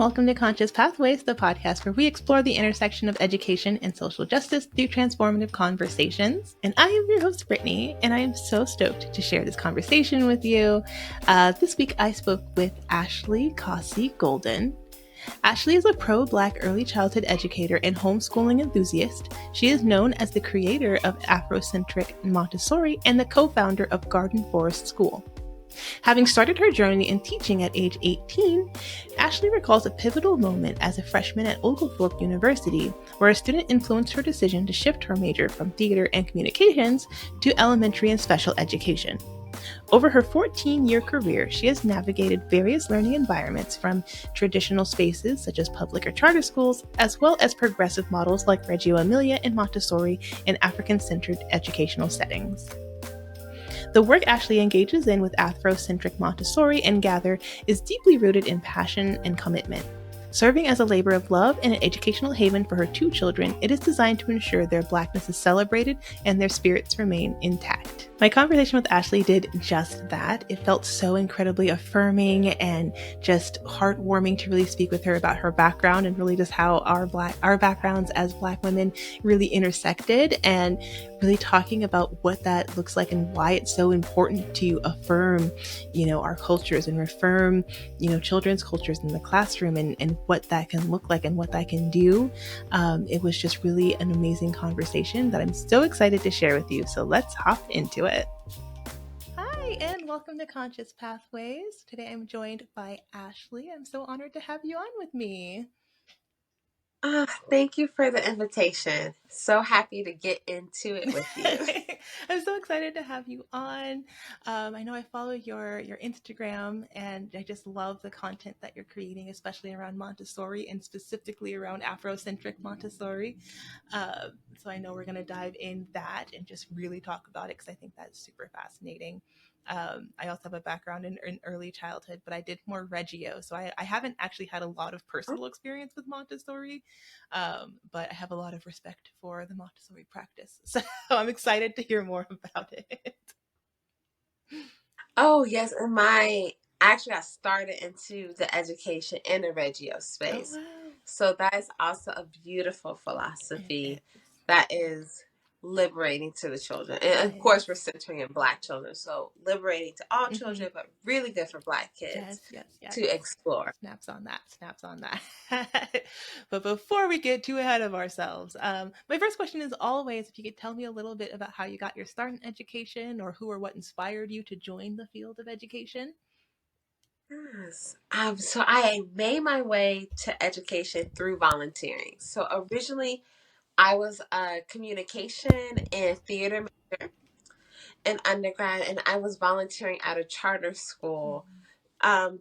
welcome to Conscious Pathways, the podcast where we explore the intersection of education and social justice through transformative conversations. And I am your host, Brittney, and I am so stoked to share this conversation with you. This week, I spoke with Ashley Causey-Golden. Ashley is a pro-Black early childhood educator and homeschooling enthusiast. She is known as the creator of Afrocentric Montessori and the co-founder of Garden Forest School. Having started her journey in teaching at age 18, Ashley recalls a pivotal moment as a freshman at Oglethorpe University, where a student influenced her decision to shift her major from theater and communications to elementary and special education. Over her 14-year career, she has navigated various learning environments, from traditional spaces such as public or charter schools, as well as progressive models like Reggio Emilia and Montessori in African-centered educational settings. The work Ashley engages in with Afrocentric Montessori and Gather is deeply rooted in passion and commitment. Serving as a labor of love and an educational haven for her two children, it is designed to ensure their Blackness is celebrated and their spirits remain intact. My conversation with Ashley did just that. It felt so incredibly affirming and just heartwarming to really speak with her about her background and really just how our backgrounds as Black women really intersected, and really talking about what that looks like and why it's so important to affirm, our cultures and affirm, children's cultures in the classroom, and what that can look like and what that can do. It was just really an amazing conversation that I'm so excited to share with you. So let's hop into it. Hi, and welcome to Conscious Pathways. Today I'm joined by Ashley. I'm so honored to have you on with me. Thank you for the invitation. So happy to get into it with you. I'm so excited to have you on. I know I follow your Instagram, and I just love the content that you're creating, especially around Montessori and specifically around Afrocentric Montessori. So I know we're going to dive in that and just really talk about it, because I think that's super fascinating. I also have a background in early childhood, but I did more Reggio. So I haven't actually had a lot of personal experience with Montessori, but I have a lot of respect for the Montessori practice. So I'm excited to hear more about it. Oh, yes. And actually, I started into the education in the Reggio space. Oh, wow. So that is also a beautiful philosophy that is liberating to the children. And of course, we're centering in Black children. So liberating to all children, but really good for Black kids to explore. Snaps on that. But before we get too ahead of ourselves, my first question is always if you could tell me a little bit about how you got your start in education, or who or what inspired you to join the field of education. Yes. So I made my way to education through volunteering. So originally, I was a communication and theater major in undergrad, and I was volunteering at a charter school.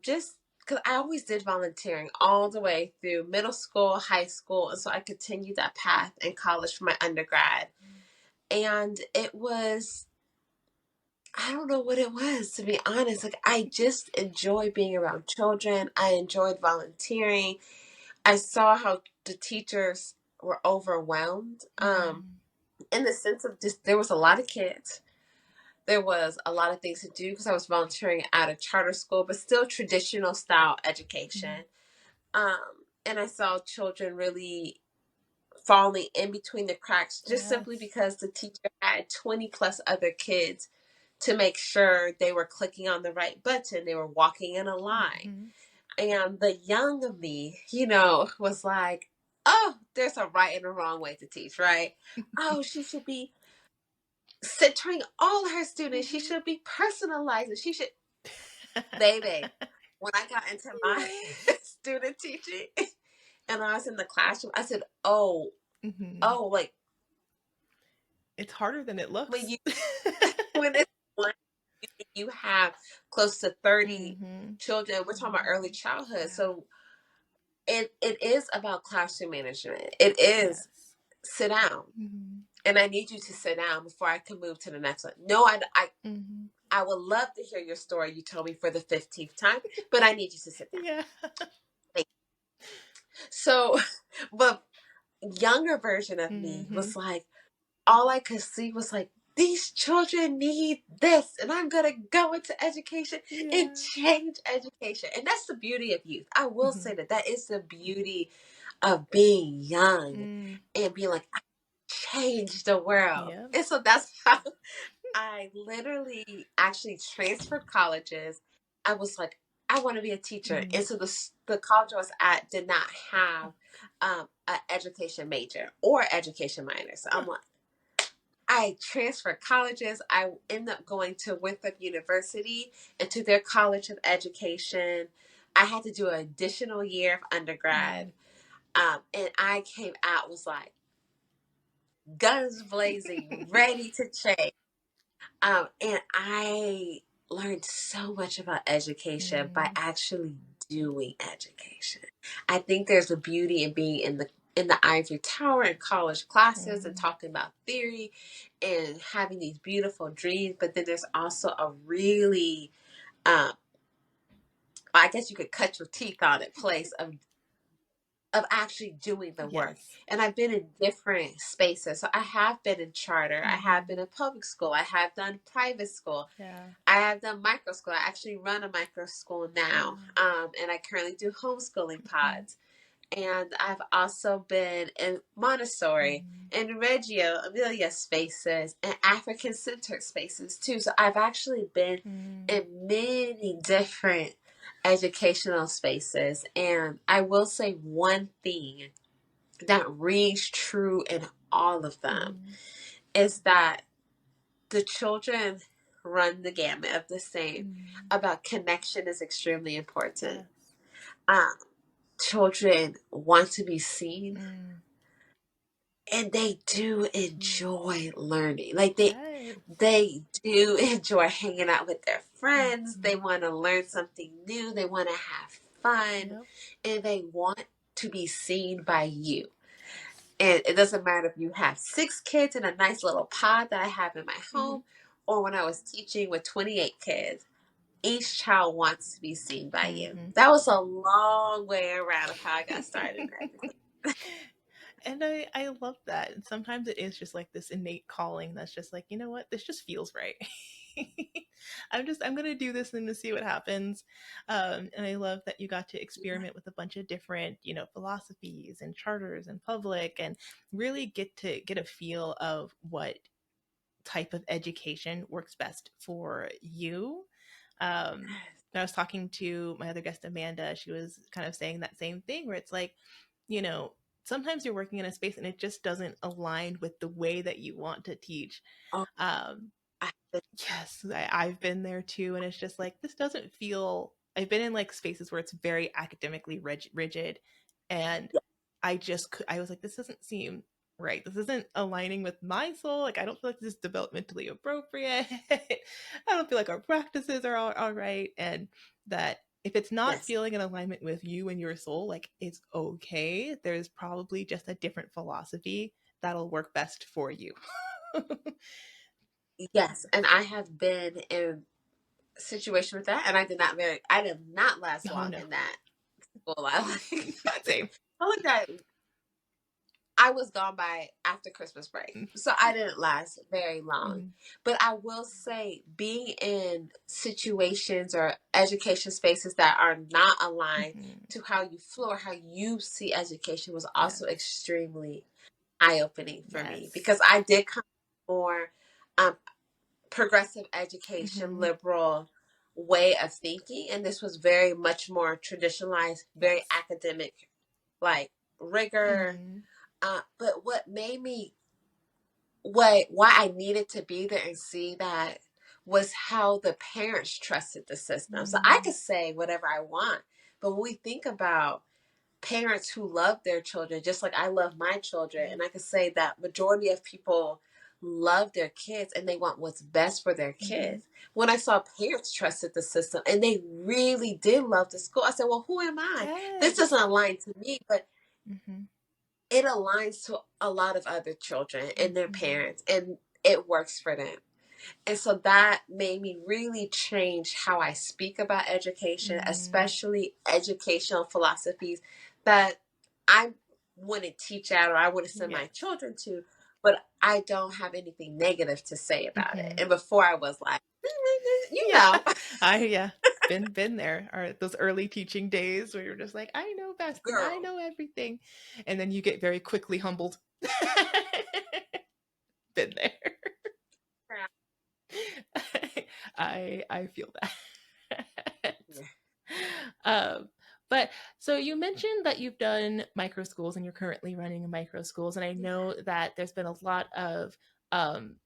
Just because I always did volunteering all the way through middle school, high school, and so I continued that path in college for my undergrad. And it was, I don't know what it was, to be honest. Like, I just enjoy being around children. I enjoyed volunteering. I saw how the teachers were overwhelmed. In the sense of just, there was a lot of kids. There was a lot of things to do because I was volunteering at a charter school, but still traditional style education. And I saw children really falling in between the cracks, just simply because the teacher had 20 plus other kids to make sure they were clicking on the right button. They were walking in a line. And the young of me, was like, oh, there's a right and a wrong way to teach, right? Oh, she should be centering all her students. She should be personalizing. She should, baby. When I got into my student teaching and I was in the classroom, I said, oh, like, it's harder than it looks. When it's one, you have close to 30 children. We're talking about early childhood. So it is about classroom management. It is sit down. And I need you to sit down before I can move to the next one. No, I would love to hear your story you told me for the 15th time, but I need you to sit down. Yeah. So, but younger version of me was like, all I could see was like, these children need this, and I'm going to go into education and change education. And that's the beauty of youth. I will say that that is the beauty of being young and being like, I changed the world. Yep. And so that's how I literally actually transferred colleges. I was like, I want to be a teacher. And so the college I was at did not have an education major or education minor. So I'm like, I transferred colleges. I ended up going to Winthrop University and to their College of Education. I had to do an additional year of undergrad. And I came out, was like, guns blazing, ready to change. And I learned so much about education by actually doing education. I think there's a beauty in being in the ivory tower in college classes and talking about theory and having these beautiful dreams, but then there's also a really I guess you could cut your teeth on it place of actually doing the work. Yes. And I've been in different spaces. So I have been in charter. I have been in public school. I have done private school. Yeah. I have done micro school. I actually run a micro school now. And I currently do homeschooling pods. And I've also been in Montessori and Reggio Emilia spaces and African-centered spaces too. So I've actually been in many different educational spaces. And I will say one thing that rings true in all of them is that the children run the gamut of the same about connection is extremely important. Children want to be seen and they do enjoy learning. Like they do enjoy hanging out with their friends. They want to learn something new. They want to have fun and they want to be seen by you. And it doesn't matter if you have 6 kids in a nice little pod that I have in my home or when I was teaching with 28 kids. Each child wants to be seen by you. That was a long way around of how I got started in education. And I love that. And sometimes it is just like this innate calling that's just like, you know what, this just feels right. I'm gonna do this and to see what happens. And I love that you got to experiment with a bunch of different, philosophies and charters and public and really get a feel of what type of education works best for you. I was talking to my other guest, Amanda. She was kind of saying that same thing where it's like, sometimes you're working in a space and it just doesn't align with the way that you want to teach. Oh, Yes, I've been there too. And it's just like, this doesn't feel, I've been in like spaces where it's very academically rigid. And I was like, this doesn't seem right. This isn't aligning with my soul. Like, I don't feel like this is developmentally appropriate. I don't feel like our practices are all right. And that if it's not feeling in alignment with you and your soul, like it's okay. There's probably just a different philosophy that'll work best for you. yes, and I have been in a situation with that, and I did not last long in that school. Same. I was gone by after Christmas break, so I didn't last very long. But I will say, being in situations or education spaces that are not aligned to how you flow or how you see education was also extremely eye-opening for me, because I did come more progressive education, liberal way of thinking, and this was very much more traditionalized, very academic, like rigor. But what made me, why I needed to be there and see that was how the parents trusted the system. So I could say whatever I want, but when we think about parents who love their children, just like I love my children, and I could say that majority of people love their kids and they want what's best for their kids. When I saw parents trusted the system and they really did love the school, I said, well, who am I? This doesn't align to me, but it aligns to a lot of other children and their parents, and it works for them. And so that made me really change how I speak about education, especially educational philosophies that I wouldn't teach out or I wouldn't send my children to. but I don't have anything negative to say about it. And before I was like, you Yeah. know, Yeah. Been there. Or those early teaching days where you're just like, I know best and I girl. know everything. And then you get very quickly humbled. Been there. I feel that. Yeah. um, but so you mentioned that you've done micro schools and you're currently running micro schools, and I know that there's been a lot of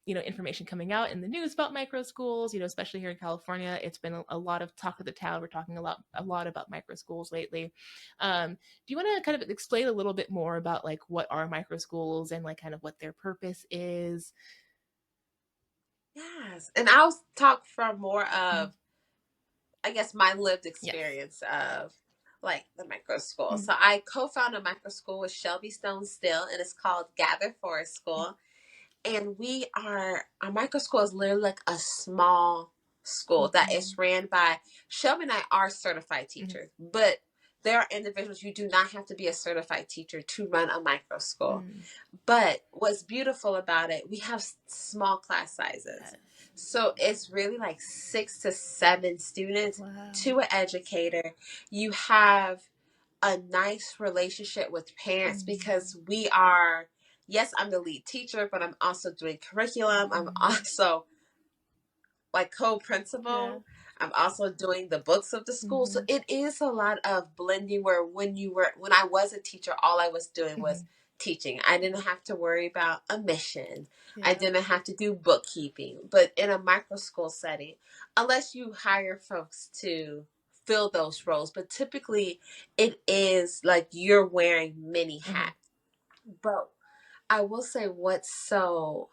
information coming out in the news about micro schools. Especially here in California, it's been a lot of talk of the town. We're talking a lot about micro schools lately. Do you want to kind of explain a little bit more about like what are micro schools and like kind of what their purpose is? Yes. And I'll talk from more Mhm. of, I guess, my lived Yes. experience of like the micro school. Mhm. So I co-founded a micro school with Shelby Stone Still, and it's called Gather Forest School. And our micro school is literally like a small school that is ran by, Shelby and I are certified teachers, but there are individuals, you do not have to be a certified teacher to run a micro school. But what's beautiful about it, we have small class sizes. Yes. So it's really like 6 to 7 students Wow. to an educator. You have a nice relationship with parents because we are, yes, I'm the lead teacher, but I'm also doing curriculum. I'm also like co-principal. Yeah. I'm also doing the books of the school. So it is a lot of blending where when I was a teacher, all I was doing was teaching. I didn't have to worry about a mission. Yeah. I didn't have to do bookkeeping. But in a micro school setting, unless you hire folks to fill those roles, but typically it is like you're wearing many hats. But I will say what's so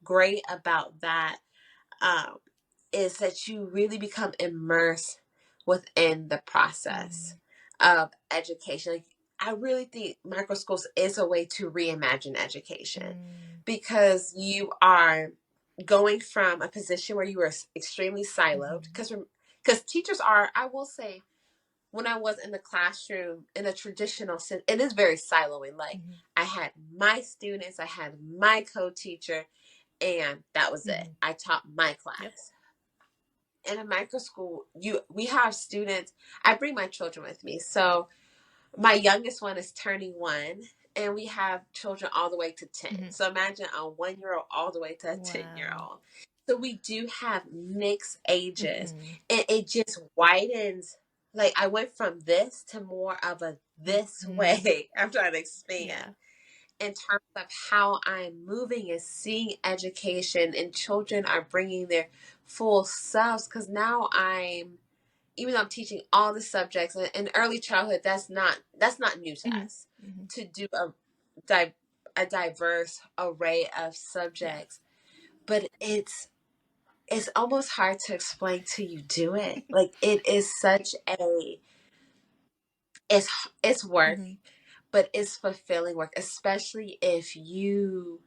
great about that um, is that you really become immersed within the process of education. Like, I really think micro schools is a way to reimagine education because you are going from a position where you were extremely siloed because teachers are, I will say, when I was in the classroom in a traditional sense, it is very siloing. Like I had my students, I had my co-teacher, and that was it. I taught my class. Yep. In a micro school, we have students. I bring my children with me. So my youngest one is turning 1, and we have children all the way to 10. So imagine a 1-year-old all the way to a 10-year-old. So we do have mixed ages, and it just widens. Like I went from this to more of a this way. I'm trying to expand. Yeah. In terms of how I'm moving and seeing education, and children are bringing their full selves, because now even though I'm teaching all the subjects in early childhood, that's not new to us to do a diverse array of subjects. But it's almost hard to explain till you do it. Like it is such a it's work, but it's fulfilling work, especially if you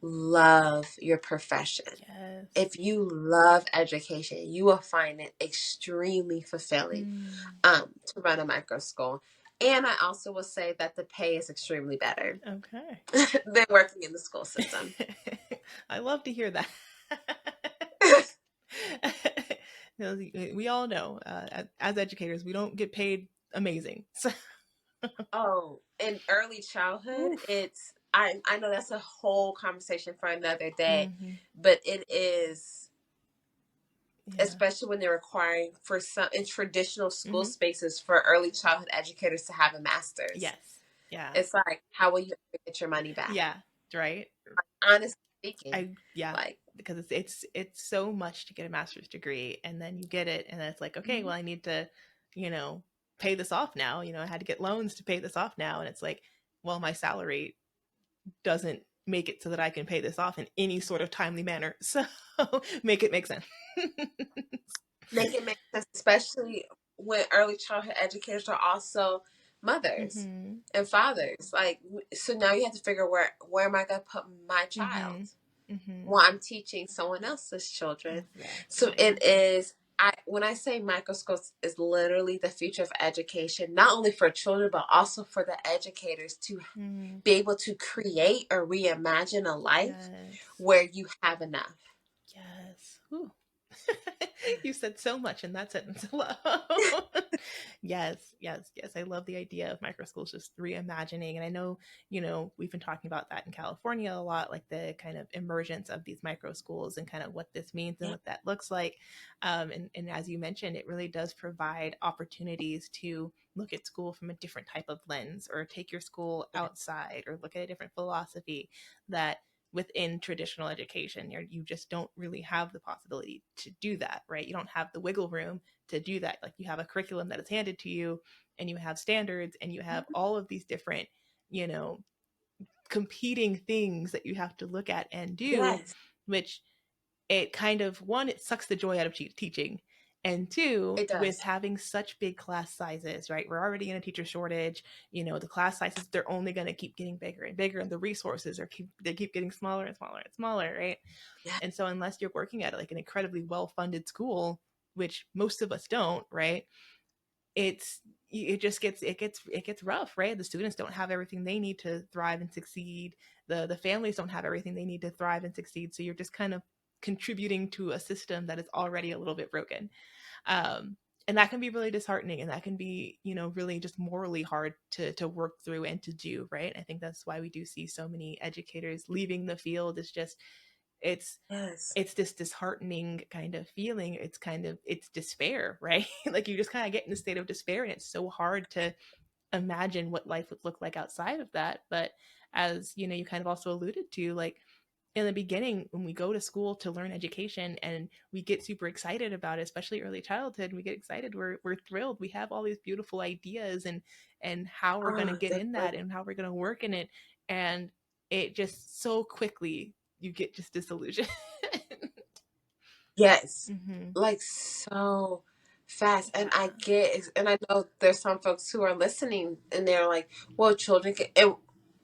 love your profession. Yes. If you love education, you will find it extremely fulfilling to run a micro school. And I also will say that the pay is extremely better. Okay. Than working in the school system. I love to hear that. We all know, as educators, we don't get paid amazing. So. Oh, in early childhood, it's I know that's a whole conversation for another day, but it is, especially when they're requiring for some in traditional school spaces for early childhood educators to have a master's. Yes. Yeah. It's like, how will you ever get your money back? Yeah. Right. Honestly speaking. Like, because it's so much to get a master's degree, and then you get it, and then it's like, okay, well, I need to, pay this off now. I had to get loans to pay this off now, and it's like, well, my salary doesn't make it so that I can pay this off in any sort of timely manner. So make it make sense. Make it make sense, especially when early childhood educators are also mothers and fathers. Like, so now you have to figure where am I going to put my child? Well, I'm teaching someone else's children. So it is when I say microscopes is literally the future of education, not only for children, but also for the educators to Mm, be able to create or reimagine a life yes. where you have enough. Yes. Whew. You said so much in that sentence alone. Yes, yes, yes. I love the idea of micro schools just reimagining. And I know, we've been talking about that in California a lot, like the kind of emergence of these micro schools and kind of what this means and Yeah. what that looks like. And as you mentioned, it really does provide opportunities to look at school from a different type of lens or take your school Yeah. outside or look at a different philosophy that within traditional education you just don't really have the possibility to do that, right? You don't have the wiggle room to do that. Like, you have a curriculum that is handed to you and you have standards and you have all of these different, you know competing things that you have to look at and do, Yes, which it kind of, one, it sucks the joy out of teaching, and two, it with does. having such big class sizes, right? We're already in a teacher shortage. The class sizes, they're only going to keep getting bigger and bigger, and the resources they keep getting smaller and smaller and smaller, right? Yeah. And so unless you're working at like an incredibly well funded school, which most of us don't, right? It just gets rough, right? The students don't have everything they need to thrive and succeed. The families don't have everything they need to thrive and succeed. So you're just kind of contributing to a system that is already a little bit broken. um, and that can be really disheartening, and that can be, really just morally hard to work through and to do, right? I think that's why we do see so many educators leaving the field. It's Yes. it's this disheartening kind of feeling. It's despair, right? Like, you just kind of get in a state of despair, and it's so hard to imagine what life would look like outside of that. But as you kind of also alluded to, like, in the beginning, when we go to school to learn education and we get super excited about it, especially early childhood, and we get excited, we're thrilled, we have all these beautiful ideas and how we're going to Oh, get that's in right. that and how we're going to work in it. And it just so quickly, you get just disillusioned. Yes. Mm-hmm. Like so fast. And I Yeah. get, and I know there's some folks who are listening and they're like, well, children can, and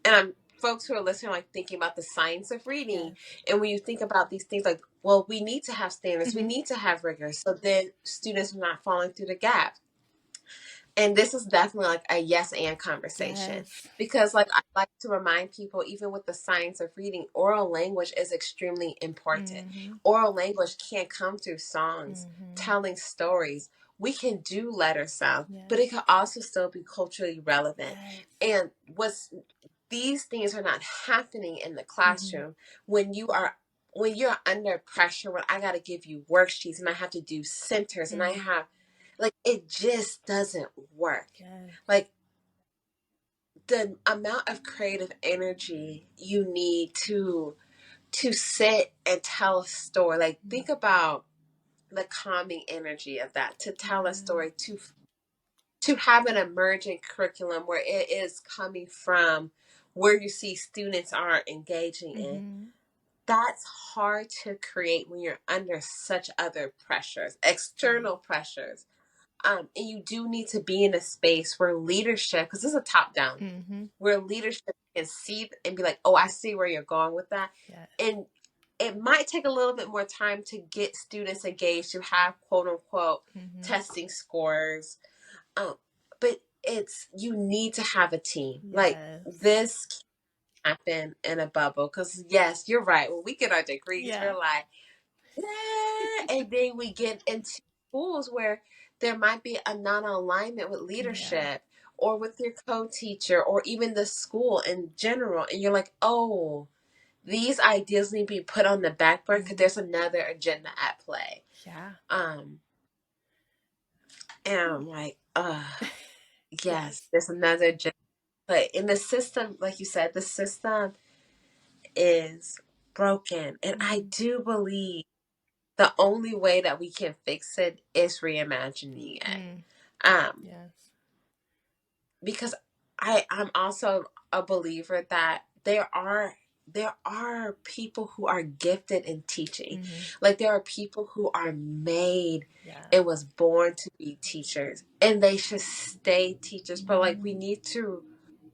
I'm folks who are listening, like thinking about the science of reading. Yes. And when you think about these things, like, well, we need to have standards, we Mm-hmm. need to have rigor. So then students are not falling through the gap. And this is definitely like a yes and conversation, Yes. because like I like to remind people, even with the science of reading, oral language is extremely important. Mm-hmm. Oral language can't come through songs, Mm-hmm. telling stories. We can do letter sound, but Yes. it can also still be culturally relevant. Yes. And what's these things are not happening in the Mm-hmm. classroom when you're under pressure, when I got to give you worksheets and I have to do centers and I Mm. have, like, it just doesn't work. Yes. Like, the amount of creative energy you need to sit and tell a story, like, think about the calming energy of that, to tell a Yeah. story, to have an emergent curriculum where it is coming from where you see students are engaging in. Mm-hmm. That's hard to create when you're under such other pressures, external Right. pressures. And you do need to be in a space where leadership, because this is a top down, Mm-hmm. where leadership can see and be like, oh, I see where you're going with that. Yes. And it might take a little bit more time to get students engaged, to have quote unquote Mm-hmm. testing scores. Um, but you need to have a team. Like, Yes. this can't happen in a bubble. Because yes, you're right. When we get our degrees, Yeah. we're like, yeah. And then we get into schools where there might be a non-alignment with Yeah. leadership or with your co-teacher or even the school in general. And you're like, oh, these ideas need to be put on the back burner because Mm-hmm. there's another agenda at play. Yeah. Um, and I'm like, yes, Yes. there's another agenda. But in the system, like you said, the system is broken. And I Mm-hmm. do believe the only way that we can fix it is reimagining it. Mm. Um, Yes. because I'm also a believer that there are people who are gifted in teaching. Mm-hmm. Like, there are people who are made Yeah. and was born to be teachers, and they should stay teachers. But like, we need to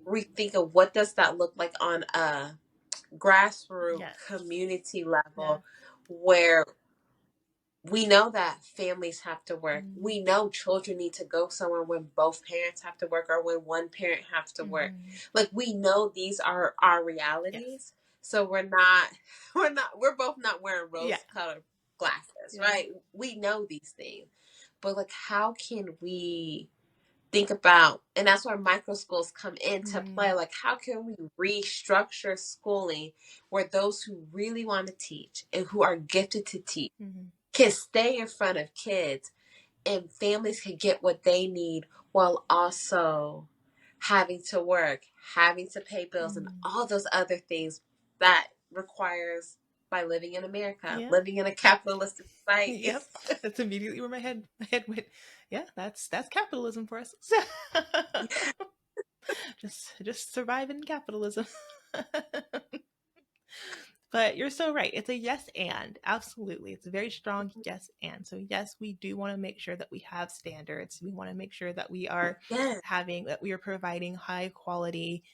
rethink of what does that look like on a grassroots Yes. community Yeah. level, where we know that families have to work. Mm-hmm. We know children need to go somewhere when both parents have to work or when one parent has to work. Mm-hmm. Like, we know these are our Yes. realities. So we're both not wearing Yeah. rose colored glasses, Yeah. right? We know these things. But like, how can we think about, and that's where micro schools come into Mm-hmm. play, like how can we restructure schooling where those who really want to teach and who are gifted to teach Mm-hmm. can stay in front of kids, and families can get what they need while also having to work, having to pay bills, and Mm-hmm. all those other things that requires by living in America, Yeah. living in a capitalistic society. Yep. That's immediately where my head went. Yeah, that's capitalism for us. Just surviving capitalism. But you're so right. It's a yes and. Absolutely. It's a very strong yes and. So yes, we do want to make sure that we have standards. We want to make sure that Yeah. we are providing high quality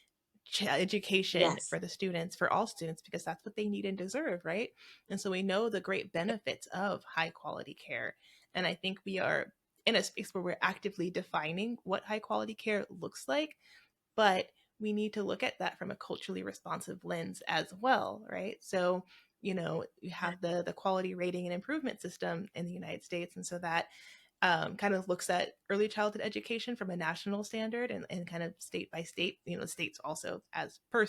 education Yes. for the students, for all students, because that's what they need and deserve, right? And so we know the great benefits of high quality care. And I think we are in a space where we're actively defining what high quality care looks like, but we need to look at that from a culturally responsive lens as well, right? So, you have the quality rating and improvement system in the United States, and so that kind of looks at early childhood education from a national standard and kind of state by state. States also as per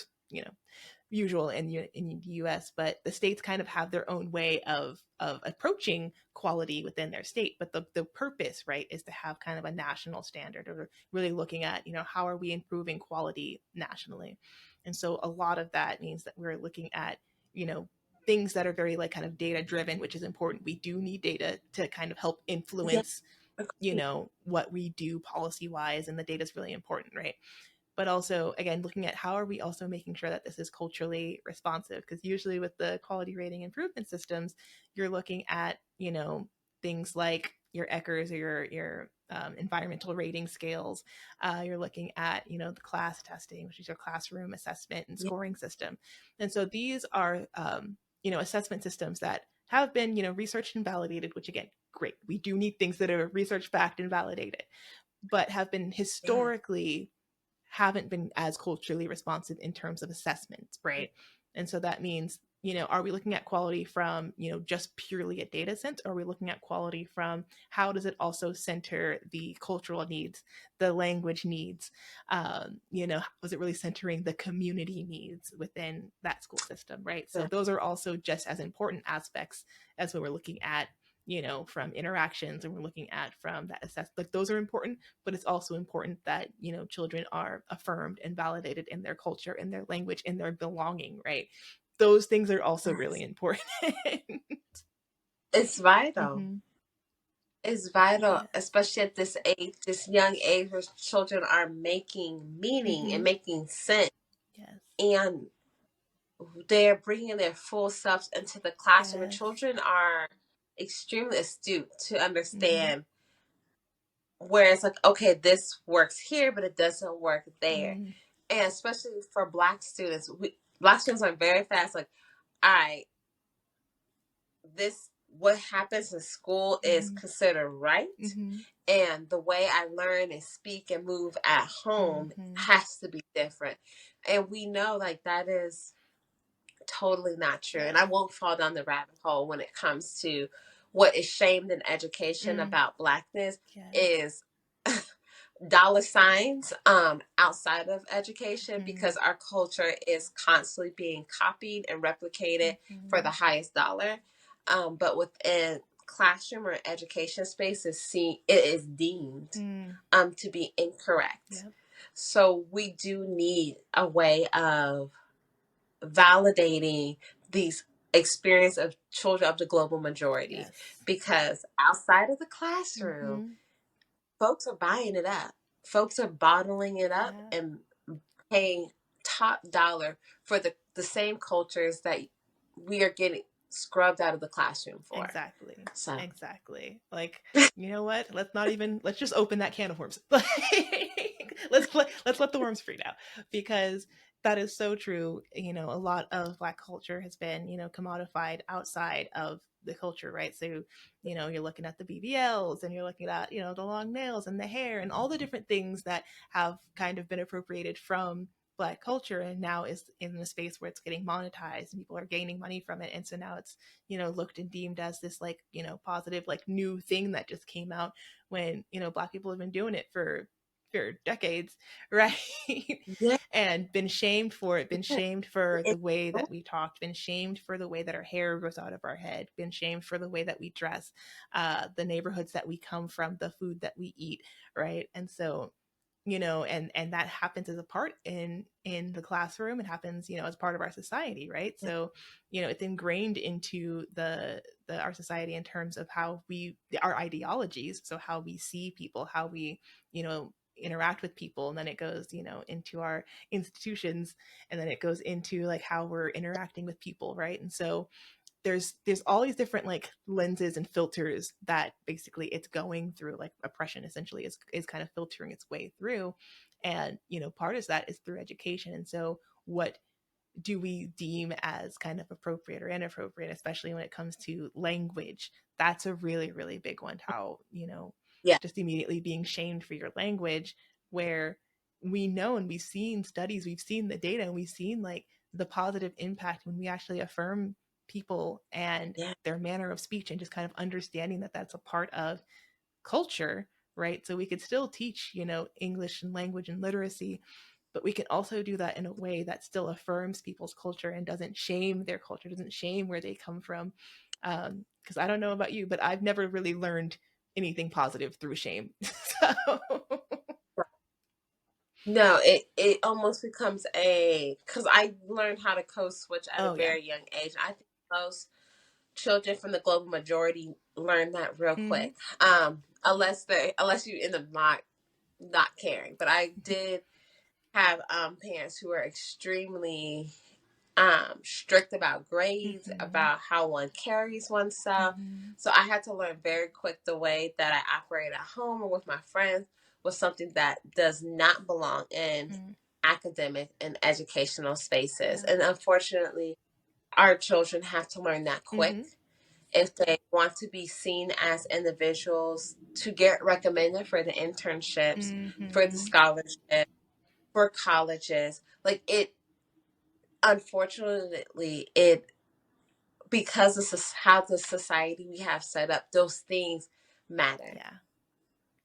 usual in the US, but the states kind of have their own way of approaching quality within their state. But the purpose, right, is to have kind of a national standard, or really looking at, how are we improving quality nationally. And so a lot of that means that we're looking at, you know, things that are very like kind of data driven, which is important. We do need data to kind of help Yeah. influence, Agreed. what we do policy wise, and the data is really important, right? But also, again, looking at how are we also making sure that this is culturally responsive, because usually with the quality rating improvement systems, you're looking at, things like your Eckers or your environmental rating scales. You're looking at, the class testing, which is your classroom assessment and Yeah. scoring system. And so these are, assessment systems that have been, researched and validated, which again, great. We do need things that are research backed and validated, but have been Yeah. historically haven't been as culturally responsive in terms of assessments, right? And so that means, are we looking at quality from, just purely a data sense? Or are we looking at quality from how does it also center the cultural needs, the language needs? Was it really centering the community needs within that school system, right? So Yeah. those are also just as important aspects as when we're looking at, from interactions, and we're looking at from that assess, like those are important, but it's also important that, children are affirmed and validated in their culture, in their language, in their belonging, right? Those things are also really Yes. important. It's vital. Mm-hmm. It's vital, Yes. especially at this age, this young age, where children are making meaning and Mm-hmm. making sense, Yes. and they're bringing their full selves into the classroom. And Yes. children are extremely astute to Mm-hmm. understand where it's like, okay, this works here, but it doesn't work there. Mm-hmm. And especially for Black students are very fast. Like, all right, this what happens in school is Mm-hmm. considered right, Mm-hmm. and the way I learn and speak and move at home Mm-hmm. has to be different. And we know, like, that is totally not true. And Yes. I won't fall down the rabbit hole when it comes to what is shamed in education Mm. about Blackness Yes. is dollar signs outside of education, Mm-hmm. because our culture is constantly being copied and replicated for Mm-hmm. the highest dollar. But within classroom or education space it is deemed Mm. to be incorrect. Yep. So we do need a way of validating these experience of children of the global majority, Yes. because outside of the classroom, Mm-hmm. folks are buying it up. Folks are bottling it up Yeah. and paying top dollar for the same cultures that we are getting scrubbed out of the classroom for. Exactly. So Exactly. Like, you know what? Let's just open that can of worms. Let's let the worms free now, because that is so true. You know, a lot of Black culture has been, you know, commodified outside of the culture, right? So, you know, you're looking at the BBLs and you're looking at, you know, the long nails and the hair and all the different things that have kind of been appropriated from Black culture, and now is in the space where it's getting monetized and people are gaining money from it. And so now it's, you know, looked and deemed as this like, you know, positive, like new thing that just came out, when, you know, Black people have been doing it for decades, right? Yeah. And been shamed for it, been shamed for the It- way that we talked, been shamed for the way that our hair grows out of our head, been shamed for the way that we dress, the neighborhoods that we come from, the food that we eat, right? And so, you know, and that happens as a part in the classroom. It happens, you know, as part of our society, right? So, you know, it's ingrained into the our society in terms of how we, our ideologies, so how we see people, how we, you know, interact with people, and then it goes, you know, into our institutions, and then it goes into like how we're interacting with people, right? And so there's all these different like lenses and filters that basically it's going through, like oppression essentially is kind of filtering its way through. And, you know, part of that is through education. And so what do we deem as kind of appropriate or inappropriate, especially when it comes to language? That's a really, really big one. How, you know, yeah. just immediately being shamed for your language, where we know and we've seen studies, we've seen the data, and we've seen like the positive impact when we actually affirm people and Yeah. their manner of speech, and just kind of understanding that that's a part of culture, right? So we could still teach, you know, English and language and literacy, but we can also do that in a way that still affirms people's culture and doesn't shame their culture, doesn't shame where they come from. Because I don't know about you, but I've never really learned anything positive through shame. So, No, it almost becomes a, because I learned how to code switch at a oh yeah. very young age. I think most children from the global majority learn that real Mm-hmm. quick. Unless you end up not caring. But I did have parents who were extremely strict about grades, Mm-hmm. about how one carries oneself. Mm-hmm. So I had to learn very quick the way that I operate at home or with my friends was something that does not belong in Mm-hmm. academic and educational spaces. Yeah. And unfortunately, our children have to learn that quick Mm-hmm. if they want to be seen as individuals, to get recommended for the internships, for the Mm-hmm. scholarship, for colleges. Like it, unfortunately, it, because of how the society we have set up, those things matter. Yeah.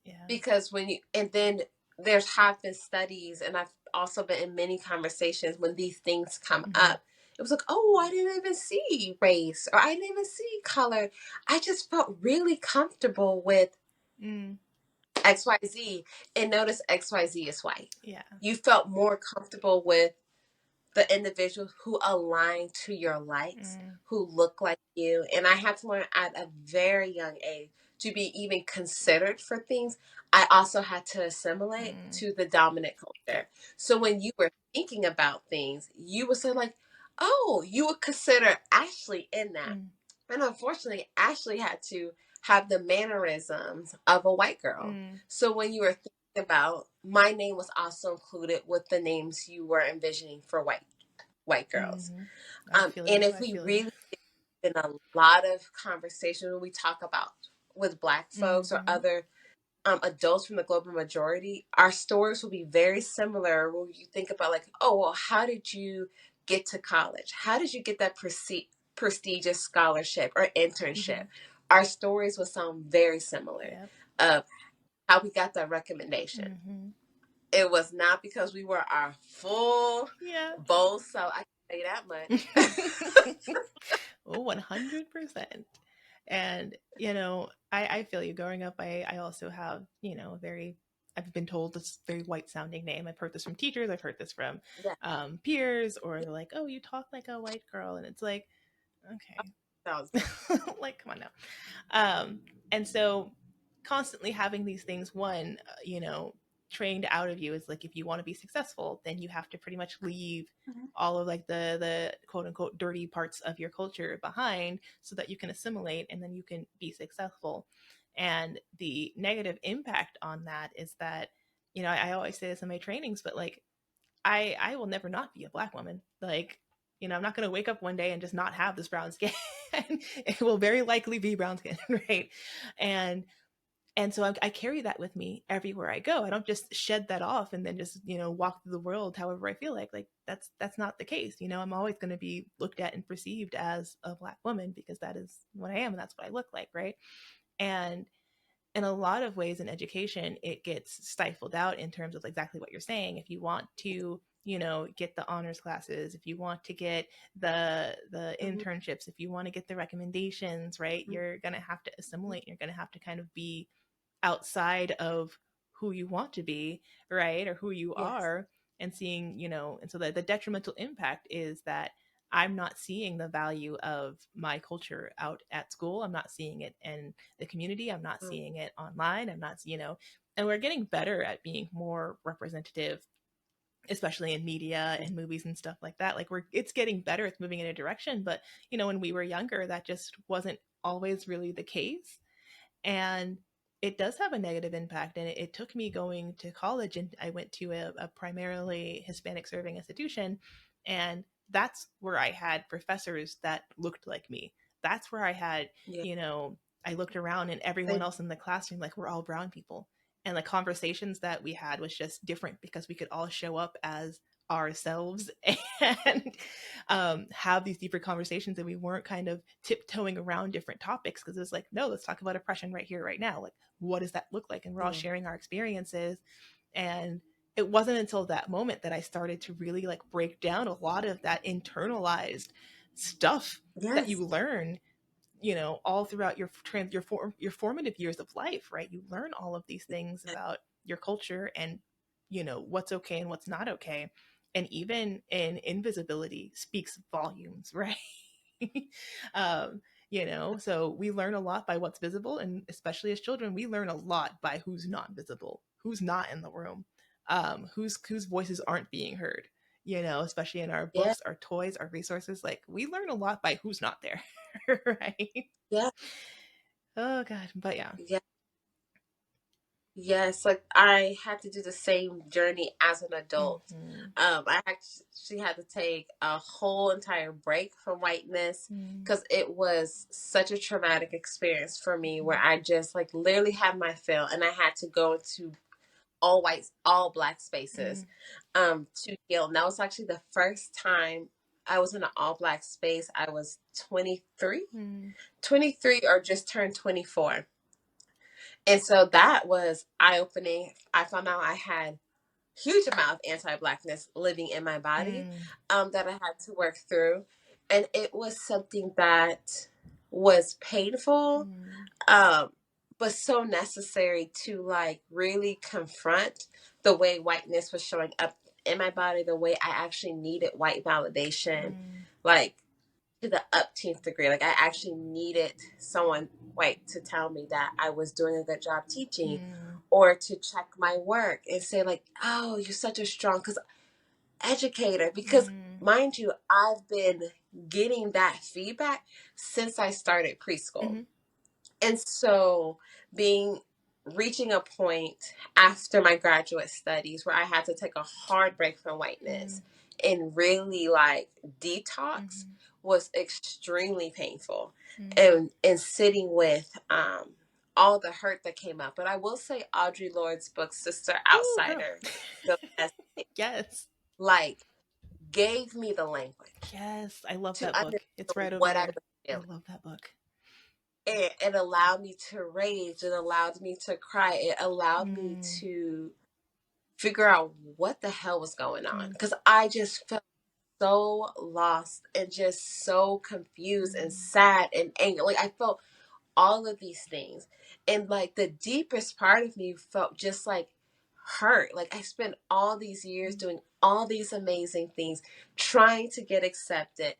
Yeah. Because when you, and then there's have been studies, and I've also been in many conversations when these things come Mm-hmm. up. It was like, oh, I didn't even see race, or I didn't even see color. I just felt really comfortable with Mm. XYZ, and notice XYZ is white. Yeah. You felt more comfortable with the individuals who align to your likes, Mm. who look like you. And I had to learn at a very young age to be even considered for things. I also had to assimilate Mm. to the dominant Yep. culture. So when you were thinking about things, you would say like, oh, you would consider Ashley in that. Mm. And unfortunately, Ashley had to have the mannerisms of a white girl. Mm. So when you were thinking about, my name was also included with the names you were envisioning for white girls. Mm-hmm. I feel And you. if I we feel you. really, in a lot of conversation when we talk about with Black folks or Mm-hmm. other adults from the global majority, our stories will be very similar. When you think about like, oh well, how did you get to college? How did you get that prestigious scholarship or Mm-hmm. internship? Our stories will sound very similar Yep. of how we got that recommendation. Mm-hmm. It was not because we were our full Yeah. bowl, so I can say that much. Oh, 100%. And, you know, I feel you. Growing up, I also have, you know, very, I've been told this very white sounding name. I've heard this from teachers, I've heard this from Yeah, peers, or they're like, oh, you talk like a white girl. And it's like, okay. sounds good. Like, come on now. Um, and so constantly having these things, one, you know, trained out of you is like, if you want to be successful, then you have to pretty much leave all of like the quote unquote dirty parts of your culture behind so that you can assimilate and then you can be successful. And the negative impact on that is that, you know, I always say this in my trainings, but like I will never not be a Black woman. Like, you know, I'm not going to wake up one day and just not have this brown skin. It will very likely be brown skin, right? And so I carry that with me everywhere I go. I don't just shed that off and then just, you know, walk through the world however I feel like. Like that's not the case. You know, I'm always going to be looked at and perceived as a Black woman because that is what I am and that's what I look like, right? And in a lot of ways in education, it gets stifled out in terms of exactly what you're saying. If you want to, you know, get the honors classes, if you want to get the Mhm. internships, if you want to get the recommendations, right, Mhm. you're going to have to assimilate. You're going to have to kind of be outside of who you want to be, right? Or who you Yes. are, and seeing, you know, and so the detrimental impact is that I'm not seeing the value of my culture out at school. I'm not seeing it in the community. I'm not Mm. seeing it online. I'm not, you know, and we're getting better at being more representative, especially in media Yes. and movies and stuff like that. Like it's getting better. It's moving in a direction. But, you know, when we were younger, that just wasn't always really the case. And it does have a negative impact. And it took me going to college, and I went to a primarily Hispanic serving institution. And that's where I had professors that looked like me. That's where I had, Yeah. you know, I looked around and everyone They, else in the classroom, like, we're all brown people. And the conversations that we had was just different because we could all show up as ourselves and have these deeper conversations, and we weren't kind of tiptoeing around different topics because it was like, no, let's talk about oppression right here, right now. Like, what does that look like? And we're all yeah. sharing our experiences. And it wasn't until that moment that I started to really like break down a lot of that internalized stuff that Yes. you learn, you know, all throughout your formative years of life, right? You learn all of these things about your culture and, you know, what's okay and what's not okay. And even in invisibility speaks volumes, right? um, you know, so we learn a lot by what's visible, and especially as children, we learn a lot by who's not visible, who's not in the room, whose voices aren't being heard. You know, especially in our Yeah. books, our toys, our resources, like we learn a lot by who's not there, right? Yeah. Oh God, but yeah. Yeah. Yes, like I had to do the same journey as an adult. Mm-hmm. I actually had to take a whole entire break from whiteness Mm-hmm. because it was such a traumatic experience for me where I just like literally had my fill and I had to go into all white, all black spaces to heal. And that was actually the first time I was in an all black space. I was 23, Mm-hmm. 23 or just turned 24. And so that was eye opening. I found out I had huge amount of anti-blackness living in my body that I had to work through. And it was something that was painful, Mm-hmm. um, but so necessary to like really confront the way whiteness was showing up in my body, the way I actually needed white validation. Like to the upteenth degree. Like I actually needed someone white to tell me that I was doing a good job teaching, Mm-hmm. or to check my work and say like, "Oh, you're such a strong because educator." Because Mm-hmm. mind you, I've been getting that feedback since I started preschool. Mm-hmm. And so being reaching a point after my graduate studies where I had to take a hard break from whiteness and really like detox Mm-hmm. was extremely painful. Mm-hmm. And sitting with all the hurt that came up. But I will say Audre Lorde's book Sister Ooh, girl. Outsider, the best, Yes. like gave me the language Yes. I love to that book. It's understand right over what I there. was I feeling. love that book. It allowed me to rage. It allowed me to cry. It allowed me Mm-hmm. to figure out what the hell was going on. Mm-hmm. Because I just felt so lost and just so confused and sad and angry. Like I felt all of these things. And like the deepest part of me felt just like hurt. Like I spent all these years doing all these amazing things, trying to get accepted,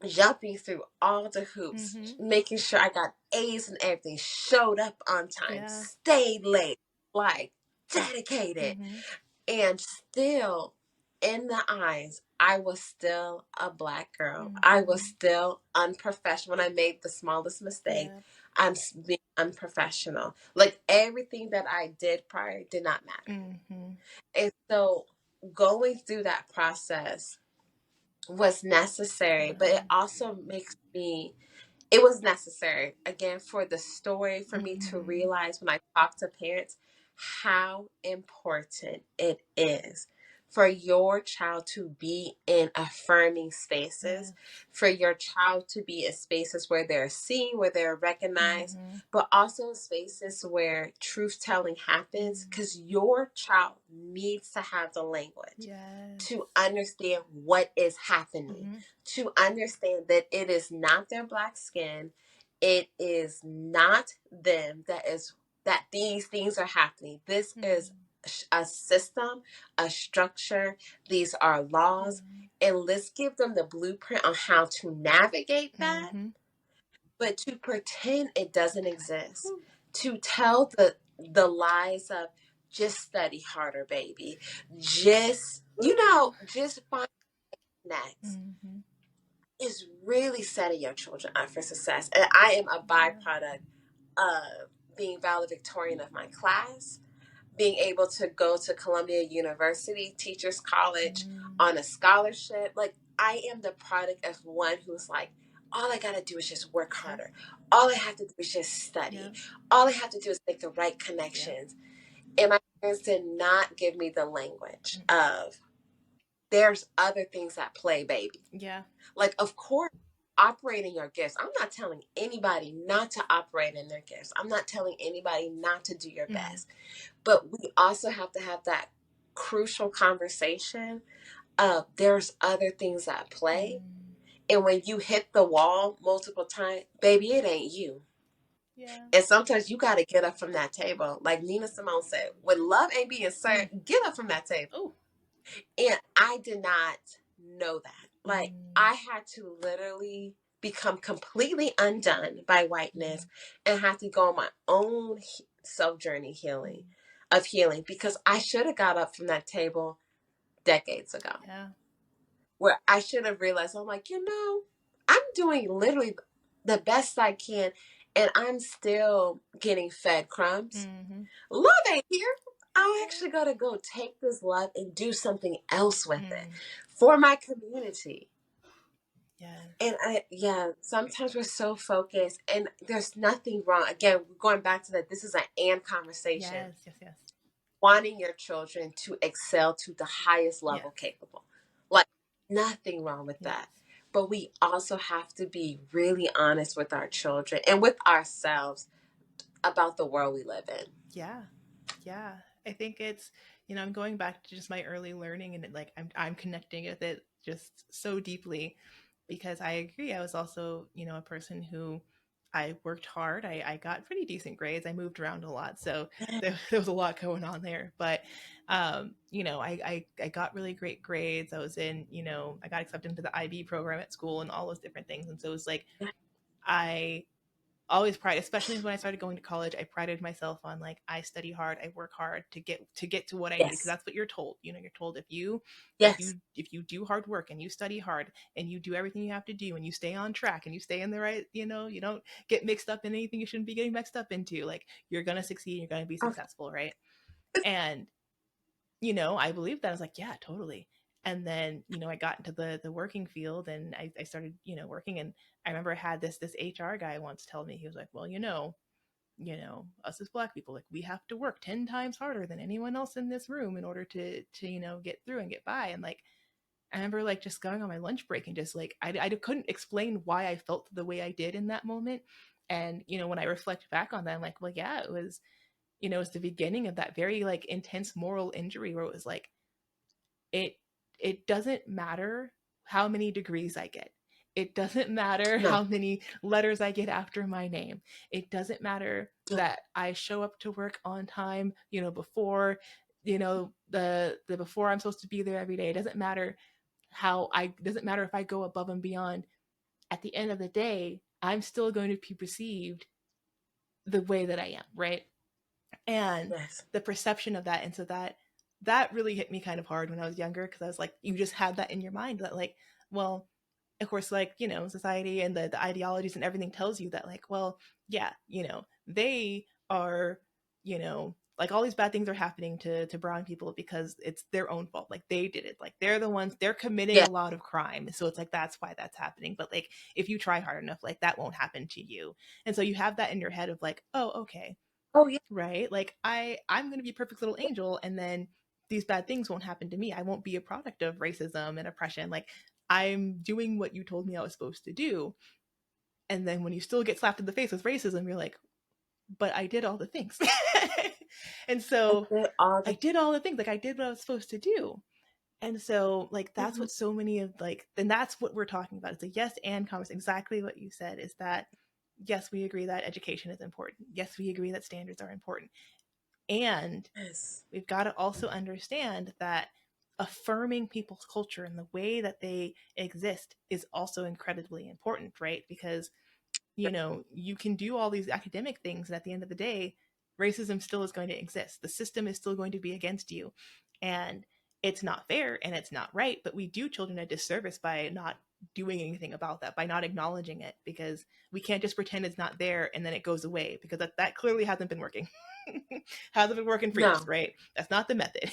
jumping through all the hoops, Mm-hmm. making sure I got A's and everything, showed up on time, Yeah. stayed late, like dedicated. Mm-hmm. And still, in the eyes, I was still a black girl. I was Mm-hmm. still unprofessional. When I made the smallest mistake, Yeah. being unprofessional. Like everything that I did prior did not matter. Mm-hmm. And so going through that process was necessary, but it also makes me, it was necessary again for the story, for me to realize when I talk to parents how important it is for your child to be in affirming spaces, Yes. for your child to be in spaces where they're seen, where they're recognized, Mm-hmm. but also spaces where truth telling happens, because your child needs to have the language Yes. to understand what is happening, Mm-hmm. to understand that it is not their black skin, it is not them that is, that these things are happening. This is a system, a structure, these are laws, and let's give them the blueprint on how to navigate that, Mm-hmm. but to pretend it doesn't exist, to tell the lies of just study harder, baby, just, just find next, Mm-hmm. is really setting your children up for success. And I am a byproduct of being valedictorian of my class, being able to go to Columbia University Teachers College on a scholarship. Like, I am the product of one who's like, all I gotta do is just work harder. All I have to do is just study. All I have to do is make the right connections. And my parents did not give me the language of, there's other things at play, baby. Yeah. Like, of course, operating your gifts. I'm not telling anybody not to operate in their gifts. I'm not telling anybody not to do your best. But we also have to have that crucial conversation of, there's other things at play. And when you hit the wall multiple times, baby, it ain't you. Yeah. And sometimes you got to get up from that table. Like Nina Simone said, when love ain't being served, get up from that table. Oh. And I did not know that. Like, I had to literally become completely undone by whiteness and have to go on my own self journey healing, because I should have got up from that table decades ago. Yeah. Where I should have realized, I'm like, I'm doing literally the best I can, and I'm still getting fed crumbs. Love ain't here. I'm actually going to go take this love and do something else with it for my community. And sometimes we're so focused, and there's nothing wrong. Again, going back to that, this is an and conversation. Yes. Wanting your children to excel to the highest level capable. Like, nothing wrong with that. But we also have to be really honest with our children and with ourselves about the world we live in. Yeah. I think it's, I'm going back to just my early learning, and I'm connecting with it just so deeply, because I agree. I was also, a person who, I worked hard. I got pretty decent grades. I moved around a lot, so there was a lot going on there. But I got really great grades. I was in, I got accepted into the IB program at school and all those different things. And so it was like, I always pride, especially when I started going to college, I prided myself on, like, I study hard, I work hard to get to what I need, because that's what you're told. You're told, Yes. if you do hard work and you study hard and you do everything you have to do and you stay on track and you stay in the right, you don't get mixed up in anything you shouldn't be getting mixed up into, like, you're gonna succeed, you're gonna be successful, right? And I believed that. I was like, yeah, totally. And then, I got into the working field, and I started, working. And I remember I had this HR guy once tell me, he was like, well, us as Black people, like, we have to work 10 times harder than anyone else in this room in order to get through and get by. And, like, I remember, like, just going on my lunch break and just, like, I couldn't explain why I felt the way I did in that moment. And, when I reflect back on that, I'm like, well, yeah, it was the beginning of that very, like, intense moral injury, where it was like, it it doesn't matter how many degrees I get. It doesn't matter No. how many letters I get after my name. It doesn't matter that I show up to work on time, before, the before I'm supposed to be there every day. It doesn't matter doesn't matter if I go above and beyond. At the end of the day, I'm still going to be perceived the way that I am, right? And Yes. the perception of that, and so that really hit me kind of hard when I was younger, because I was like, you just had that in your mind that, like, well, of course, like, society and the ideologies and everything tells you that, like, well, yeah, they are, like all these bad things are happening to brown people because it's their own fault. Like they did it. Like they're the ones, they're committing Yeah. a lot of crime. So it's like that's why that's happening. But like if you try hard enough, like that won't happen to you. And so you have that in your head of like, oh, okay, Oh yeah. right? Like I'm gonna be a perfect little angel, and then these bad things won't happen to me. I won't be a product of racism and oppression. Like I'm doing what you told me I was supposed to do. And then when you still get slapped in the face with racism, you're like, but I did all the things. And I so did all I the. did all the things. Like I did what I was supposed to do. And so like that's Mhm. what so many of like then that's what we're talking about. It's a yes and conversation. Exactly what you said is that yes, we agree that education is important. Yes, we agree that standards are important. And Yes. we've got to also understand that affirming people's culture and the way that they exist is also incredibly important, right? Because you can do all these academic things, and at the end of the day, racism still is going to exist. The system is still going to be against you. And it's not fair and it's not right, but we do children a disservice by not doing anything about that, by not acknowledging it, because we can't just pretend it's not there and then it goes away, because that clearly hasn't been working. Hasn't been working for years, No. right? That's not the method.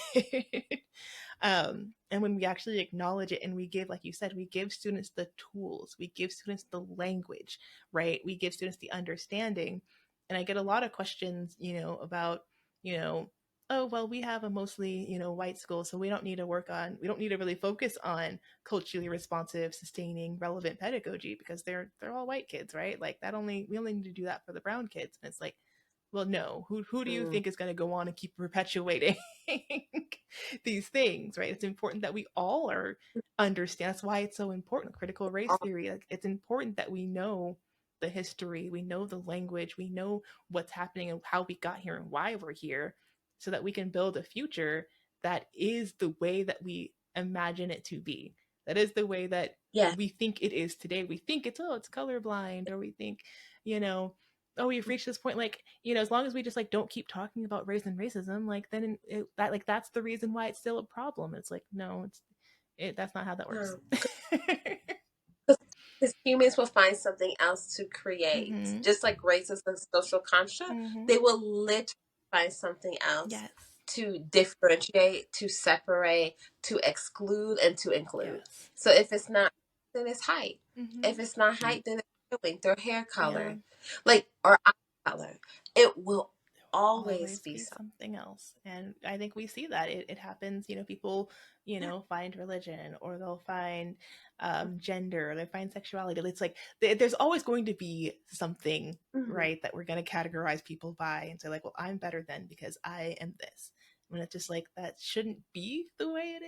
And when we actually acknowledge it and we give, like you said, we give students the tools, we give students the language, right? We give students the understanding. And I get a lot of questions, about, you know, oh, well, we have a mostly, white school, so we don't need to really focus on culturally responsive, sustaining, relevant pedagogy because they're all white kids, right? Like we only need to do that for the brown kids. And it's like, well, no, who do you Mm. think is going to go on and keep perpetuating these things, right? It's important that we all are understand. That's why it's so important. Critical race All- theory, like it's important that we know the history, we know the language, we know what's happening and how we got here and why we're here, so that we can build a future that is the way that we imagine it to be. That is the way that Yeah. we think it is today. We think it's colorblind, or we think, you know, oh, we've reached this point, like, as long as we just like don't keep talking about race and racism, like then that like that's the reason why it's still a problem. It's like, no, that's not how that works. No. Because humans will find something else to create. Mm-hmm. Just like race is a social construct, Mm-hmm. they will literally find something else Yes. to differentiate, to separate, to exclude, and to include. Yes. So if it's not, then it's height. Mm-hmm. If it's not height, then it's feeling, their hair Yeah. color, like, or eye color. It will always Always be be something. something else. And I think we see that it happens. People, Yeah. find religion, or they'll find gender, or they find sexuality. It's like there's always going to be something, Mhm. right, that we're going to categorize people by and say, like, well, I'm better than because I am this. When it's just like that shouldn't be the way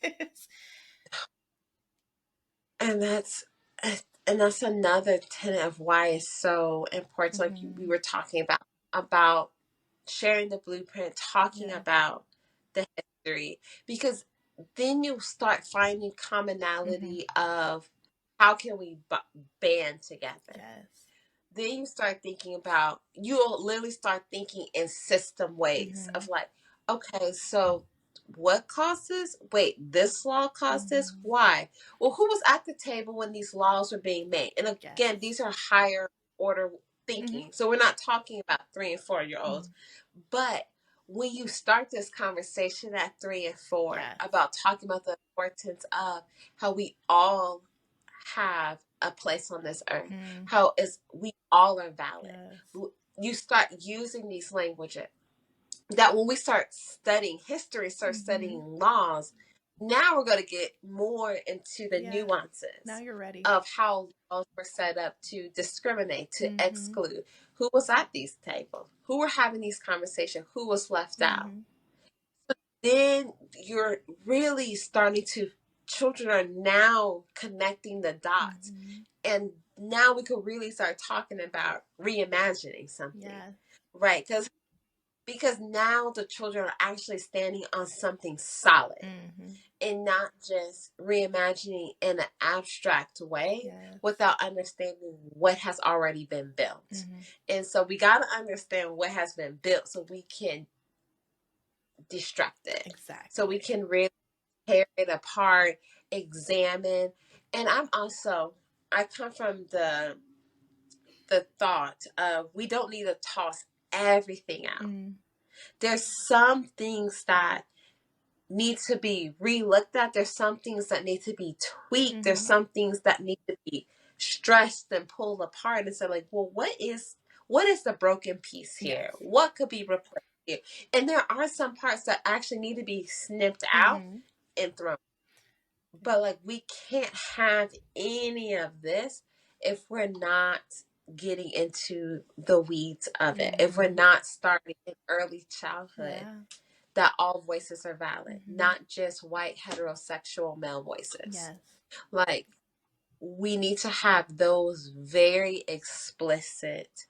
it is. And that's another tenet of why it's so important. Like we Mm-hmm. were talking about sharing the blueprint, talking Yeah. about the history, because then you start finding Mm-hmm. commonality of how can we band together. Yes. Then you start thinking about, you'll literally start thinking in system ways Mm-hmm. of like, okay, so what caused this? Wait, this law caused this? Mm-hmm. Why? Well, who was at the table when these laws were being made? And again, Yes. these are higher order Mm-hmm. thinking. So we're not talking about 3 and 4 year olds. Mm-hmm. But when you start this conversation at 3 and 4 Yes. about talking about the importance of how we all have a place on this earth, Mm-hmm. how is we all are valid. Yes. You start using these languages that when we start studying history, start Mm-hmm. studying laws, now we're going to get more into the Yeah. Now nuances you're ready. of how laws were set up to discriminate, to Mm-hmm. exclude. Who was at these tables? Who were having these conversations? Who was left out? Mm-hmm. Then you're really starting to, children are now connecting the dots. Mm-hmm. And now we could really start talking about reimagining something, Yes. right? Because now the children are actually standing on something solid Mm-hmm. and not just reimagining in an abstract way Yes. without understanding what has already been built. Mm-hmm. And so we got to understand what has been built so we can destruct it, so we Exactly. can really tear it apart, examine. And I come from the thought of we don't need to toss everything out. Mm. There's some things that need to be re-looked at. There's some things that need to be tweaked. There's some things that need to be stressed and pulled apart and said, like, well, what is the broken piece here? Yes. What could be replaced here? And there are some parts that actually need to be snipped out and thrown. But like, we can't have any of this if we're not getting into the weeds of it. If we're not starting in early childhood, that all voices are valid, not just white heterosexual male voices. Yes. Like, we need to have those very explicit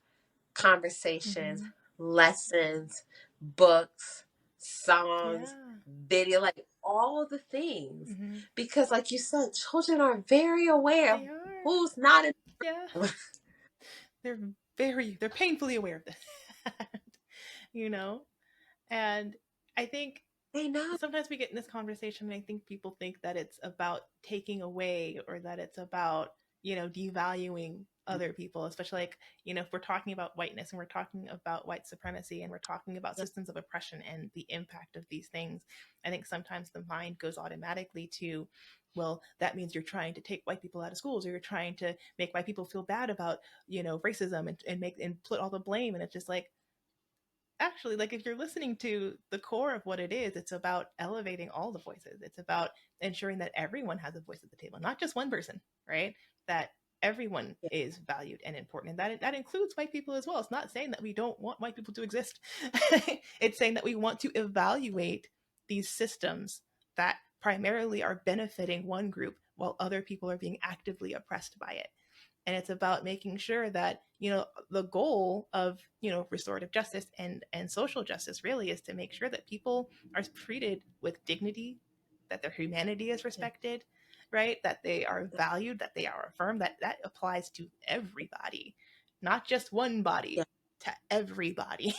conversations, lessons, books, songs, video, like all the things. Because like you said, children are very aware of who's not in. They're painfully aware of this. You know? And I think they know. Sometimes we get in this conversation and I think people think that it's about taking away or that it's about, devaluing other people, especially like, if we're talking about whiteness and we're talking about white supremacy and we're talking about systems of oppression and the impact of these things. I think sometimes the mind goes automatically to, well, that means you're trying to take white people out of schools, or you're trying to make white people feel bad about, racism and put all the blame. And it's just like, actually, like, if you're listening to the core of what it is, it's about elevating all the voices. It's about ensuring that everyone has a voice at the table, not just one person, right? That everyone is valued and important. And that includes white people as well. It's not saying that we don't want white people to exist. It's saying that we want to evaluate these systems that primarily are benefiting one group while other people are being actively oppressed by it. And it's about making sure that, the goal of, restorative justice and social justice really is to make sure that people are treated with dignity, that their humanity is respected, right? That they are valued, that they are affirmed, that applies to everybody, not just one body, to everybody.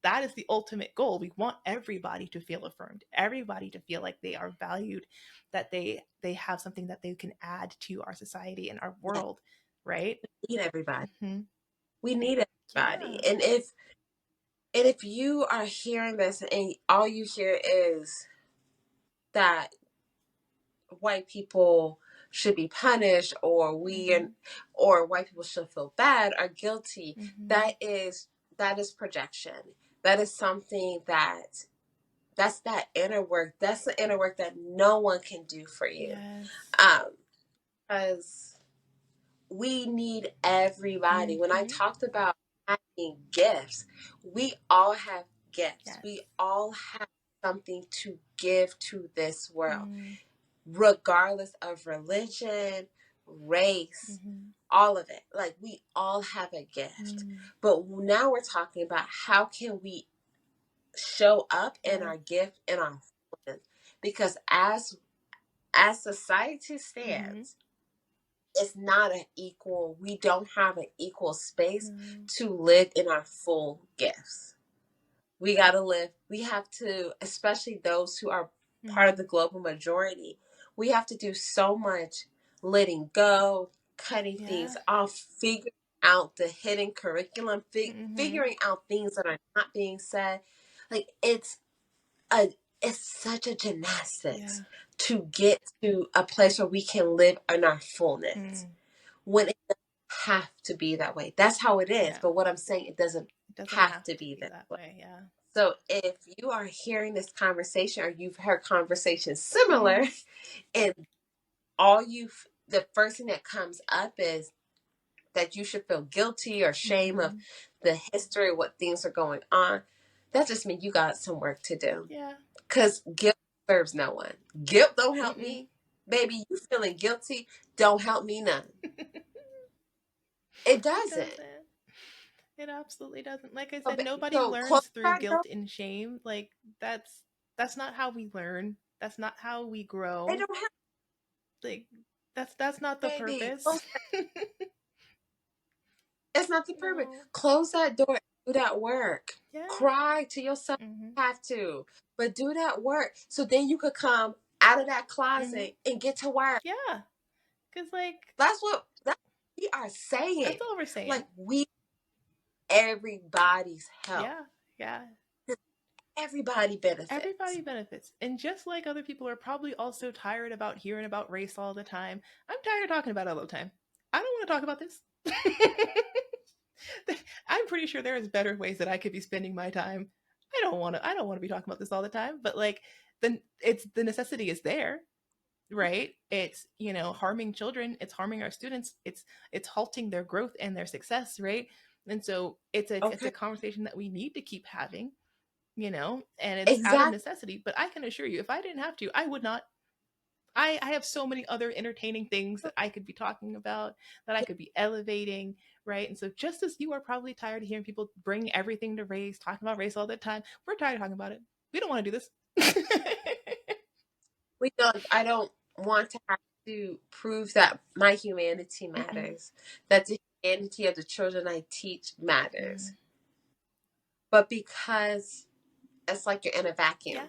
That is the ultimate goal. We want everybody to feel affirmed, everybody to feel like they are valued, that they have something that they can add to our society and our world, right? We need everybody. We need everybody. And if you are hearing this and all you hear is that white people should be punished, or or white people should feel bad or guilty, that is projection. That is something that's that inner work. That's the inner work that no one can do for you. Because we need everybody. When I talked about having gifts, we all have gifts. We all have something to give to this world, regardless of religion, race, all of it. Like, we all have a gift. But now we're talking about how can we show up in our gift, in our fullness. Because as society stands, it's not an equal, we don't have an equal space to live in our full gifts. We got to live, we have to, especially those who are part of the global majority, we have to do so much letting go, cutting things off, figuring out the hidden curriculum, figuring out things that are not being said. Like, it's such a gymnastics to get to a place where we can live in our fullness. When it doesn't have to be that way. That's how it is. But what I'm saying, it doesn't have to be that way. So if you are hearing this conversation, or you've heard conversations similar, and the first thing that comes up is that you should feel guilty or shame of the history of what things are going on, that just means you got some work to do. Because guilt serves no one. Guilt don't help me. Baby, you feeling guilty don't help me none. It doesn't. It absolutely doesn't. Like I said, nobody learns through guilt and shame. Like, that's not how we learn. That's not how we grow. They don't have. Like, that's not the purpose. It's not the purpose. Close that door. Do that work. Cry to yourself. You have to, but do that work so then you could come out of that closet and get to work. Because like that's what we are saying. That's all we're saying. Like, we everybody's help. everybody benefits. Everybody benefits. And just like other people are probably also tired about hearing about race all the time, I'm tired of talking about it all the time. I don't want to talk about this. I'm pretty sure there's better ways that I could be spending my time. I don't want to be talking about this all the time, but like then it's the necessity is there, right? It's, harming children, it's harming our students, it's halting their growth and their success, right? And so it's a Okay. conversation that we need to keep having, and it's out of Exactly. necessity. But I can assure you, if I didn't have to, I would not. I have so many other entertaining things that I could be talking about, that I could be elevating, right? And so, just as you are probably tired of hearing people bring everything to race, talking about race all the time, we're tired of talking about it. We don't want to do this. I don't want to have to prove that my humanity Mm-mm. matters, that the humanity of the children I teach Mm. matters. But because it's like you're in a Yeah. vacuum,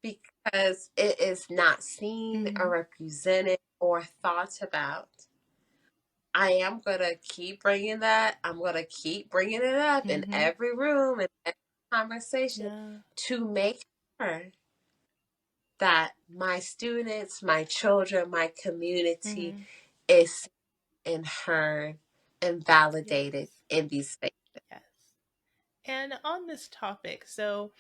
because it is not seen or Mm-hmm. represented or thought about, I am going to keep bringing that. I'm going to keep bringing it up in Mm-hmm. every room and every conversation Yeah. to make sure that my students, my children, my community Mm-hmm. is seen and heard and validated Yes. in these spaces. Yes. And on this topic, so,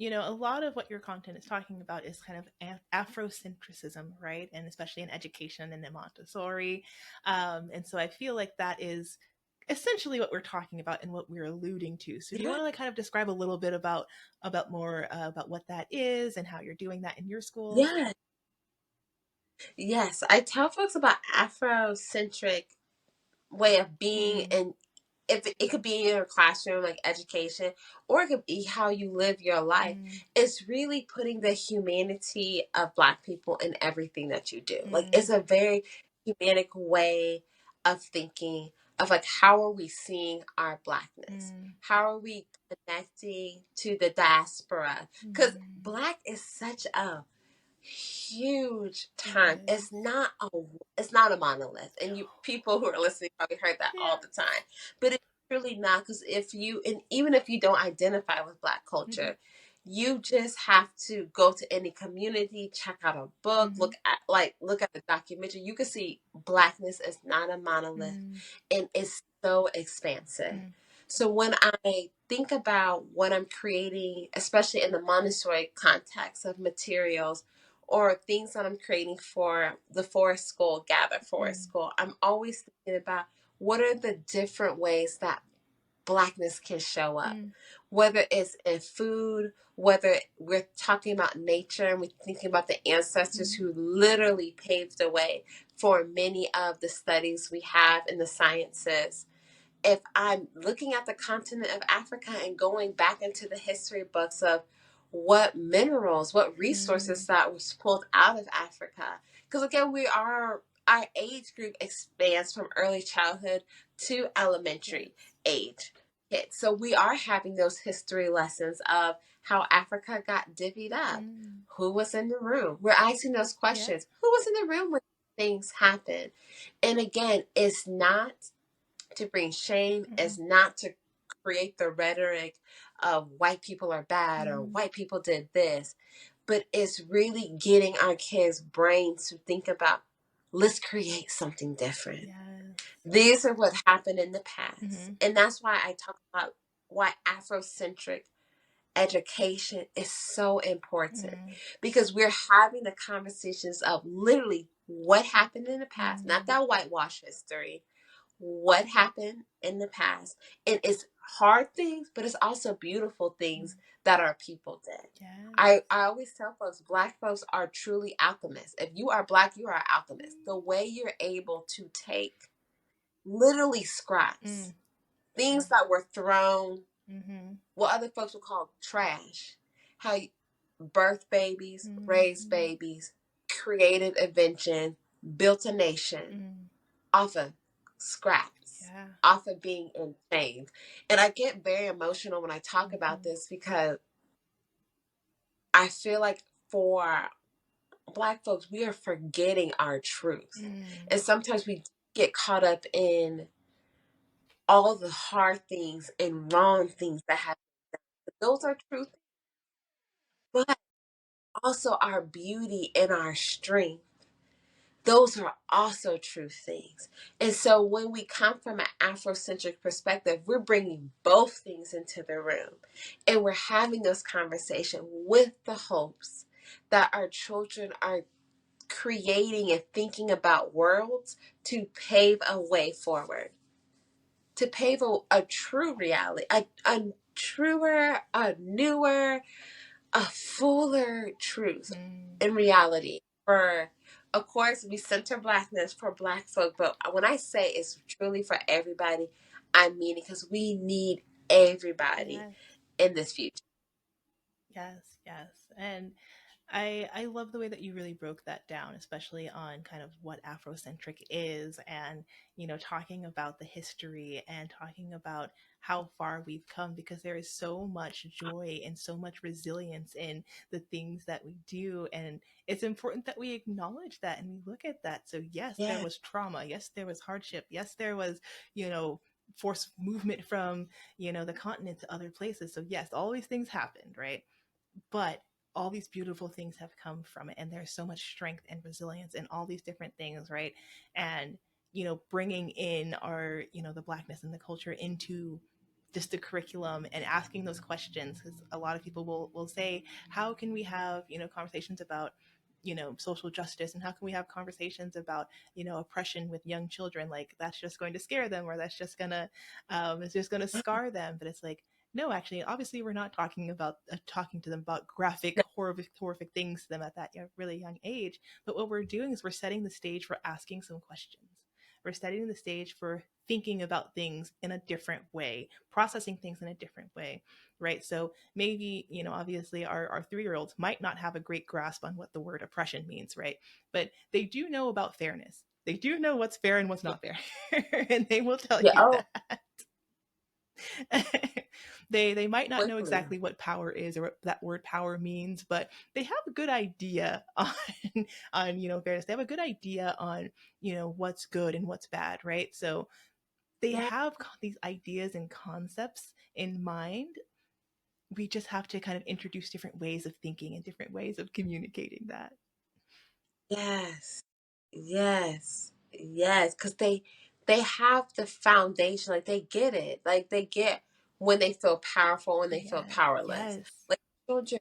a lot of what your content is talking about is kind of Afrocentricism, right? And especially in education and in Montessori. And so I feel like that is essentially what we're talking about and what we're alluding to. So do you Yeah. want to like kind of describe a little bit about more about what that is and how you're doing that in your schools? Yeah. Yes. I tell folks about Afrocentric way of being, Mm, and if it could be in your classroom like education, or it could be how you live your life. mm, It's really putting the humanity of Black people in everything that you do. Like, it's mm, a very humanic way of thinking, of like, how are we seeing our Blackness, mm, how are we connecting to the diaspora, because mm. Black is such a huge term. Yes. It's not a monolith, and you people who are listening probably heard that all Yeah. the time, but it's really not. Because even if you don't identify with Black Mm-hmm. culture, you just have to go to any community, check out a book, Mm-hmm. look at the documentary. You can see Blackness is not a monolith, Mm, and it's so expansive. mm, So when I think about what I'm creating, especially in the Montessori context of materials or things that I'm creating for the Forest School, Gather Forest mm, School, I'm always thinking about what are the different ways that Blackness can show up, mm, whether it's in food, whether we're talking about nature and we're thinking about the ancestors mm, who literally paved the way for many of the studies we have in the sciences. If I'm looking at the continent of Africa and going back into the history books of what minerals, what mm. resources that was pulled out of Africa. Because again, our age group expands from early childhood to elementary Yes. age kids. So we are having those history lessons of how Africa got divvied up. Mm. Who was in the room? We're asking those Yeah. questions. Who was in the room when things happened? And again, it's not to bring shame, Mm-mm. is not to create the rhetoric of white people are bad or Mm. white people did this, but it's really getting our kids' brains to think about, let's create something different. Yes. These are what happened in the past. Mm-hmm. And that's why I talk about why Afrocentric education is so important, Mm. because we're having the conversations of literally what happened in the past, not Mm. that whitewash history, what happened in the past. And it's hard things, but it's also beautiful Mm. things that our people did. Yes. I always tell folks, Black folks are truly alchemists. If you are Black, you are an alchemist. The Mm. way you're able to take literally scraps, Mm. things Yeah. that were thrown, Mm-hmm. what other folks would call trash, how you birth babies, raised Mm-hmm. babies, creative invention, built a nation Mm. off of scraps, Yeah. off of being in pain. And I get very emotional when I talk about Mm-hmm. this, because I feel like for Black folks, we are forgetting our truth. Mm. And sometimes we get caught up in all the hard things and wrong things that happen. Those are truth. but also our beauty and our strength. Those are also true things. And so when we come from an Afrocentric perspective, we're bringing both things into the room. And we're having this conversation with the hopes that our children are creating and thinking about worlds to pave a way forward, to pave a true reality, a truer, a newer, a fuller truth in reality. For, of course, we center Blackness for Black folk, but when I say it's truly for everybody, I mean it, because we need everybody Yes. in this future. Yes, yes. And I love the way that you really broke that down, especially on kind of what Afrocentric is, and talking about the history and talking about how far we've come, because there is so much joy and so much resilience in the things that we do, and it's important that we acknowledge that and we look at that. So yes, there Yeah, was trauma, yes there was hardship, yes there was forced movement from the continent to other places. So yes, all these things happened, right? But all these beautiful things have come from it, and there's so much strength and resilience in all these different things, right? And bringing in our the Blackness and the culture into just the curriculum and asking those questions, because a lot of people will say, how can we have conversations about social justice, and how can we have conversations about oppression with young children? Like, that's just going to scare them, or that's just gonna it's just gonna scar them. But it's like, no, actually, obviously, we're not talking about talking to them about graphic, horrific things to them at that really young age. But what we're doing is we're setting the stage for asking some questions. We're setting the stage for thinking about things in a different way, processing things in a different way, right? So maybe, obviously our 3-year-olds might not have a great grasp on what the word oppression means, right? But they do know about fairness. They do know what's fair and what's yeah, not fair. And they will tell yeah. you Oh, that. They might not know quickly. exactly what power is or what that word power means, but they have a good idea on fairness. They have a good idea on what's good and what's bad, right? So they Yeah, have these ideas and concepts in mind. We just have to kind of introduce different ways of thinking and different ways of communicating that. yes, yes, yes. Because they have the foundation. Like, they get it. Like, they get when they feel powerful, when they feel Yeah. powerless. Yes. Like, children.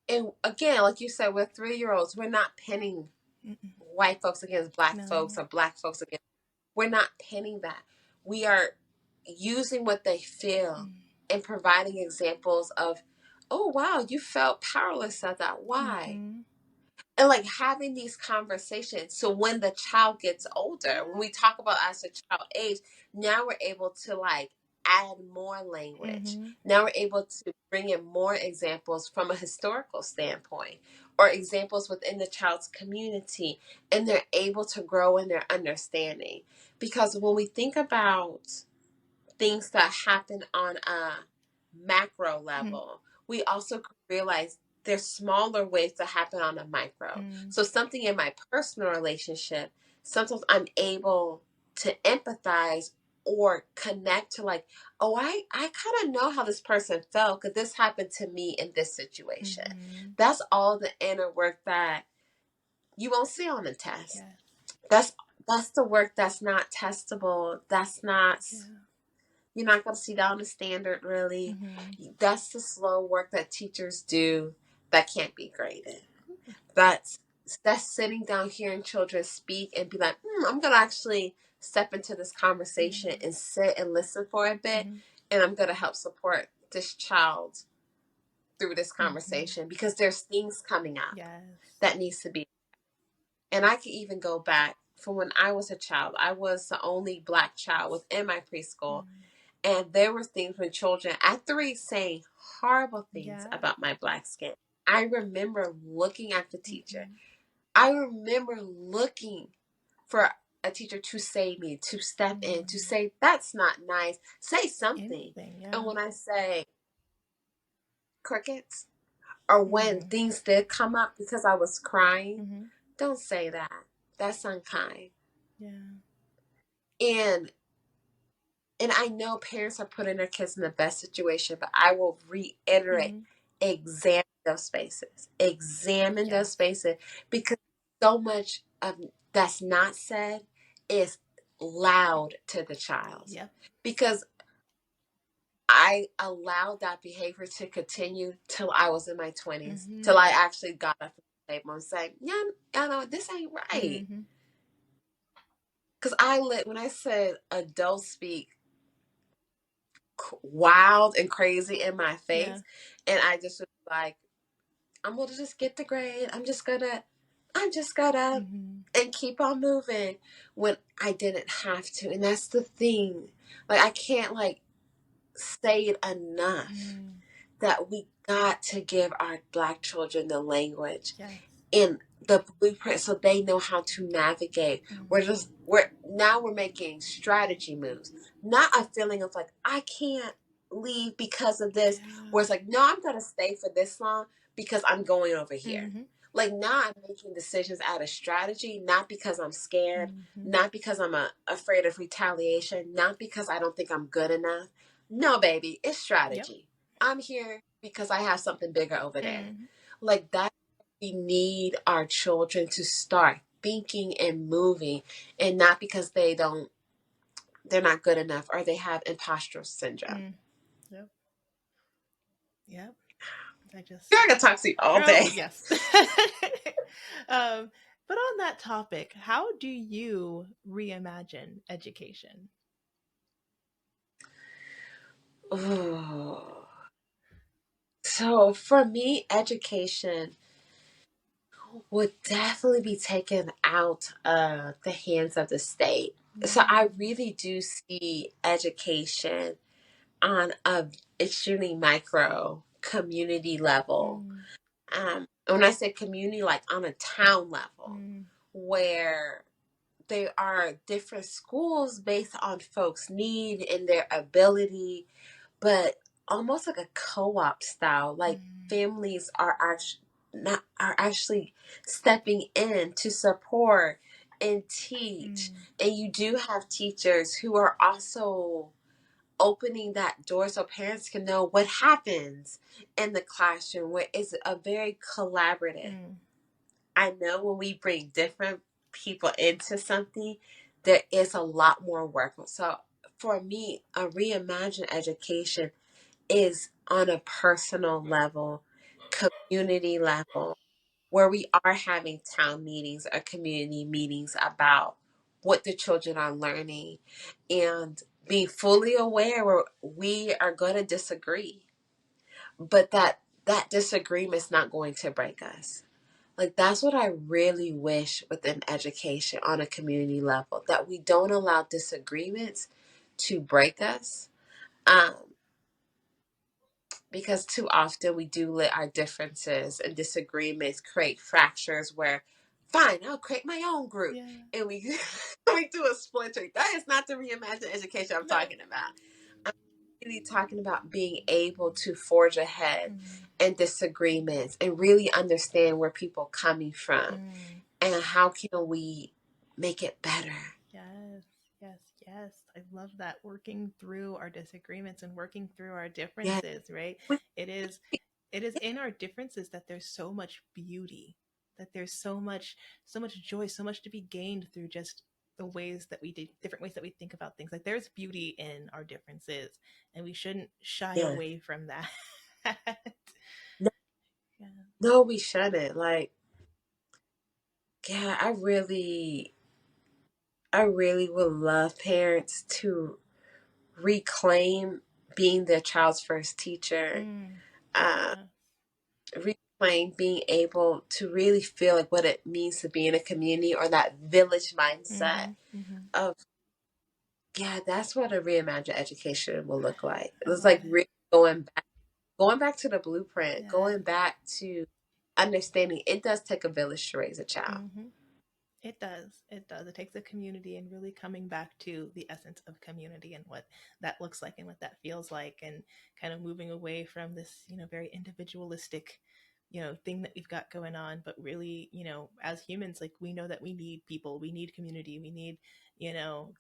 And again, like you said, with 3-year-olds, we're not pinning Mm-mm. white folks against black folks No. or black folks against. We're not pinning that. We are using what they feel and providing examples of, oh wow, you felt powerless at that. Why? Mm-hmm. And like having these conversations. So when the child gets older, when we talk about as a child age, now we're able to like add more language. Mm-hmm. Now we're able to bring in more examples from a historical standpoint, or examples within the child's community, and they're able to grow in their understanding. Because when we think about things that happen on a macro level, we also realize there's smaller ways to happen on a micro. Mm-hmm. So something in my personal relationship, sometimes I'm able to empathize or connect to like, oh, I kind of know how this person felt because this happened to me in this situation. Mm-hmm. That's all the inner work that you won't see on the test. Yes. That's that's the work that's not testable. That's not, Yeah. you're not going to see that on the standard, really. Mm-hmm. That's the slow work that teachers do that can't be graded. That's that's sitting down hearing children speak and be like, I'm going to actually step into this conversation Yeah. and sit and listen for a bit, Mm-hmm. and I'm going to help support this child through this Mm-hmm. conversation because there's things coming up Yes. that needs to be. And I can even go back from when I was a child. I was the only black child within my preschool. Mm. And there were things when children at 3 saying horrible things Yeah. about my black skin. I remember looking at the teacher. Mm-hmm. I remember looking for a teacher to say me, to step in, to Mm. say, that's not nice. Say something. Anything. And Yeah. when I say crickets, or when Mm-hmm. things did come up because I was crying, Mm-hmm. don't say that. That's unkind. Yeah. And I know parents are putting their kids in the best situation, but I will reiterate, Mm-hmm. examine. those spaces. Examine those Yes. spaces, because so much of that's not said is loud to the child. Yep. Because I allowed that behavior to continue till I was in my 20s, Mm-hmm. till I actually got up from the table and saying, yeah, I know this ain't right. Mm-hmm. Because when I said adults speak wild and crazy in my Yeah. face, and I just was like, I'm gonna just get the grade. I'm just gonna Mm-hmm. and keep on moving when I didn't have to. And that's the thing. Like, I can't like say it enough Mm. that we got to give our Black children the language Yes. in the blueprint so they know how to navigate. Mm. We're making strategy moves, not a feeling of like, I can't leave because of this, Yeah. where it's like, no, I'm gonna stay for this long because I'm going over here. Mm-hmm. Like, now I'm making decisions out of strategy, not because I'm scared, Mm-hmm. not because I'm afraid of retaliation, not because I don't think I'm good enough. No, baby, it's Yep. strategy. I'm here because I have something bigger over there. Mm-hmm. Like that, we need our children to start thinking and moving, and not because they're not good enough or they have imposter syndrome. Mm. Yep. Yep. I Girl, just, I could talk to you all girl, day. yes. But on that topic, how do you reimagine education? Ooh. So for me, education would definitely be taken out of the hands of the state. So I Mm. really do see education on a extremely micro community level. Mm. When I say community, like on a town level, Mm. where there are different schools based on folks' need and their ability, but almost like a co-op style. Like, Mm. families are actually stepping in to support and teach, Mm. and you do have teachers who are also opening that door so parents can know what happens in the classroom, where it's a very collaborative. Mm. I know when we bring different people into something, there is a lot more work. So for me, a reimagined education is on a personal level, community level, where we are having town meetings or community meetings about what the children are learning, and being fully aware where we are going to disagree, but that disagreement is not going to break us. Like, that's what I really wish within education on a community level, that we don't allow disagreements to break us. Um, because too often we do let our differences and disagreements create fractures where, fine, I'll create my own group. Yeah. And we we do a splinter. That is not the reimagined education I'm No. talking about. I'm really talking about being able to forge ahead Mm. in disagreements and really understand where people are coming from, Mm. and how can we make it better. Yes, yes, yes. I love that. Working through our disagreements and working through our Yeah. differences, right? We- It is it is in our differences that there's so much beauty, that there's so much joy, so much to be gained through just the ways that we do different ways that we think about things. Like there's beauty in our differences and we shouldn't shy yeah. away from that. No, Yeah. no, we shouldn't. Like, yeah, I really would love parents to reclaim being their child's first teacher, Mm, uh, yeah. reclaim being able to really feel like what it means to be in a community, or that village mindset Mm-hmm, mm-hmm. of, yeah, that's what a reimagined education will look like. It I was love like it. really going back to the blueprint, Yeah. going back to understanding it does take a village to raise a child. Mm-hmm. It does. It does. It takes a community and really coming back to the essence of community and what that looks like and what that feels like, and kind of moving away from this, very individualistic, thing that we've got going on, but really, as humans, like we know that we need people, we need community, we need, you know,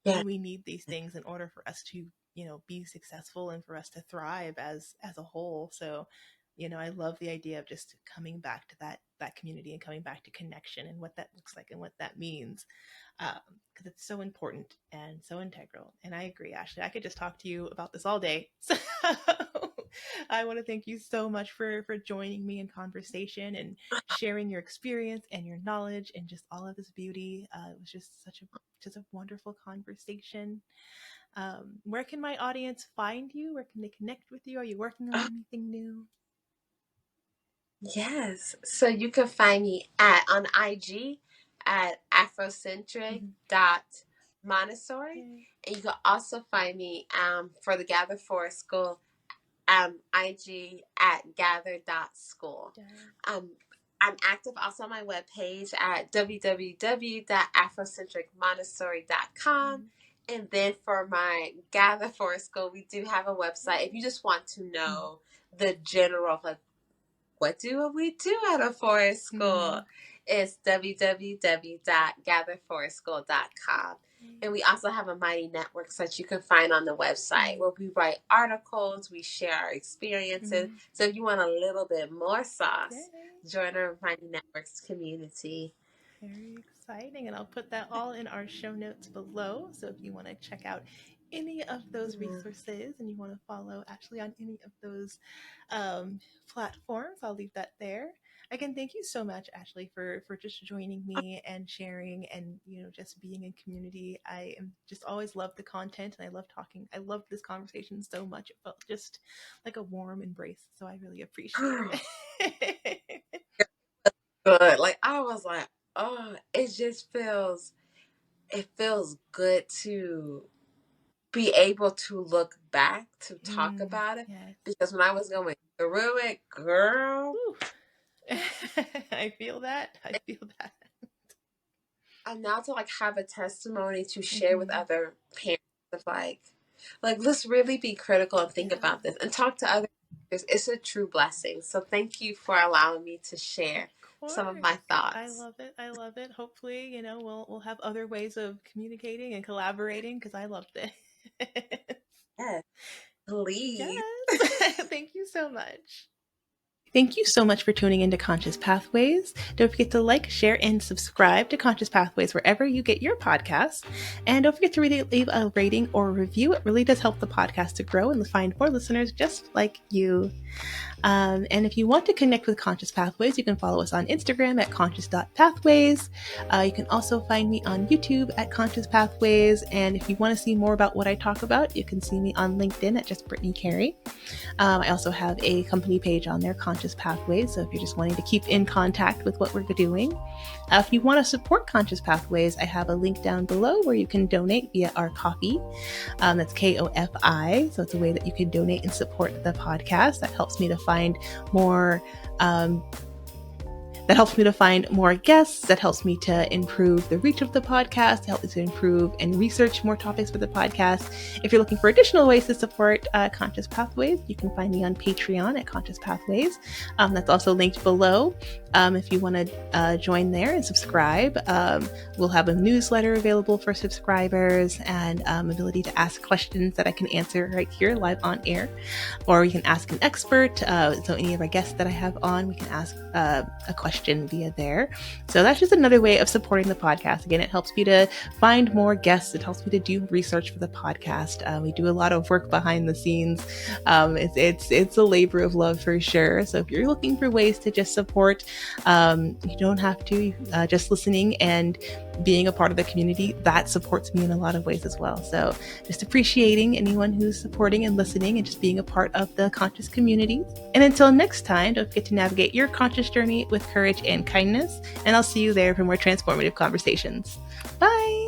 Yeah, we need these things in order for us to, be successful and for us to thrive as a whole. So I love the idea of just coming back to that community and coming back to connection and what that looks like and what that means, because it's so important and so integral. And I agree, Ashley. I could just talk to you about this all day. So I want to thank you so much for joining me in conversation and sharing your experience and your knowledge and just all of this beauty. It was just a wonderful conversation. Where can my audience find you? Where can they connect with you? Are you working on anything new? Yes. So you can find me on IG at Afrocentric dot Montessori. And you can also find me for the Gather Forest School IG at gather.school. I'm active also on my webpage at www.afrocentricmontessori.com. And then for my Gather Forest School, we do have a website. If you just want to know the general, like, what do we do at a forest school? It's www.gatherforestschool.com. And we also have a Mighty Network that you can find on the website where we write articles, we share our experiences. So if you want a little bit more sauce, join our Mighty Networks community. Very exciting. And I'll put that all in our show notes below. So if you want to check out any of those resources and you want to follow Ashley on any of those platforms, I'll leave that there. Again, thank you so much, Ashley, for just joining me and sharing and, just being in community. I am just always love the content and I love talking. I love this conversation so much. It felt just like a warm embrace. So I really appreciate it. Good. Like, I was like, it feels good to be able to look back to talk about it. Because when I was going through it, girl. I feel that. And now to have a testimony to share with other parents of like let's really be critical and think about this and talk to others. It's a true blessing. So thank you for allowing me to share some of my thoughts. I love it. Hopefully, we'll have other ways of communicating and collaborating because I loved it. Yes, please. Yes. Thank you so much. Thank you so much for tuning into Conscious Pathways. Don't forget to like, share, and subscribe to Conscious Pathways wherever you get your podcasts. And don't forget to leave a rating or review. It really does help the podcast to grow and find more listeners just like you. And if you want to connect with Conscious Pathways, you can follow us on Instagram at conscious.pathways. You can also find me on YouTube at Conscious Pathways. And if you want to see more about what I talk about, you can see me on LinkedIn at just Brittney Carey. I also have a company page on there, Conscious Pathways. So if you're just wanting to keep in contact with what we're doing, if you want to support Conscious Pathways, I have a link down below where you can donate via our Ko-fi. That's Kofi. So it's a way that you can donate and support the podcast. That helps me to find more guests, that helps me to improve the reach of the podcast, helps me to improve and research more topics for the podcast. If you're looking for additional ways to support Conscious Pathways, you can find me on Patreon at Conscious Pathways. That's also linked below. If you want to join there and subscribe, we'll have a newsletter available for subscribers and ability to ask questions that I can answer right here live on air, or you can ask an expert. So any of our guests that I have on, we can ask a question via there. So that's just another way of supporting the podcast. Again, it helps me to find more guests. It helps me to do research for the podcast. We do a lot of work behind the scenes. It's a labor of love for sure. So if you're looking for ways to just support, you don't have to, just listening and being a part of the community, that supports me in a lot of ways as well. So just appreciating anyone who's supporting and listening and just being a part of the conscious community. And until next time, don't forget to navigate your conscious journey with courage and kindness. And I'll see you there for more transformative conversations. Bye.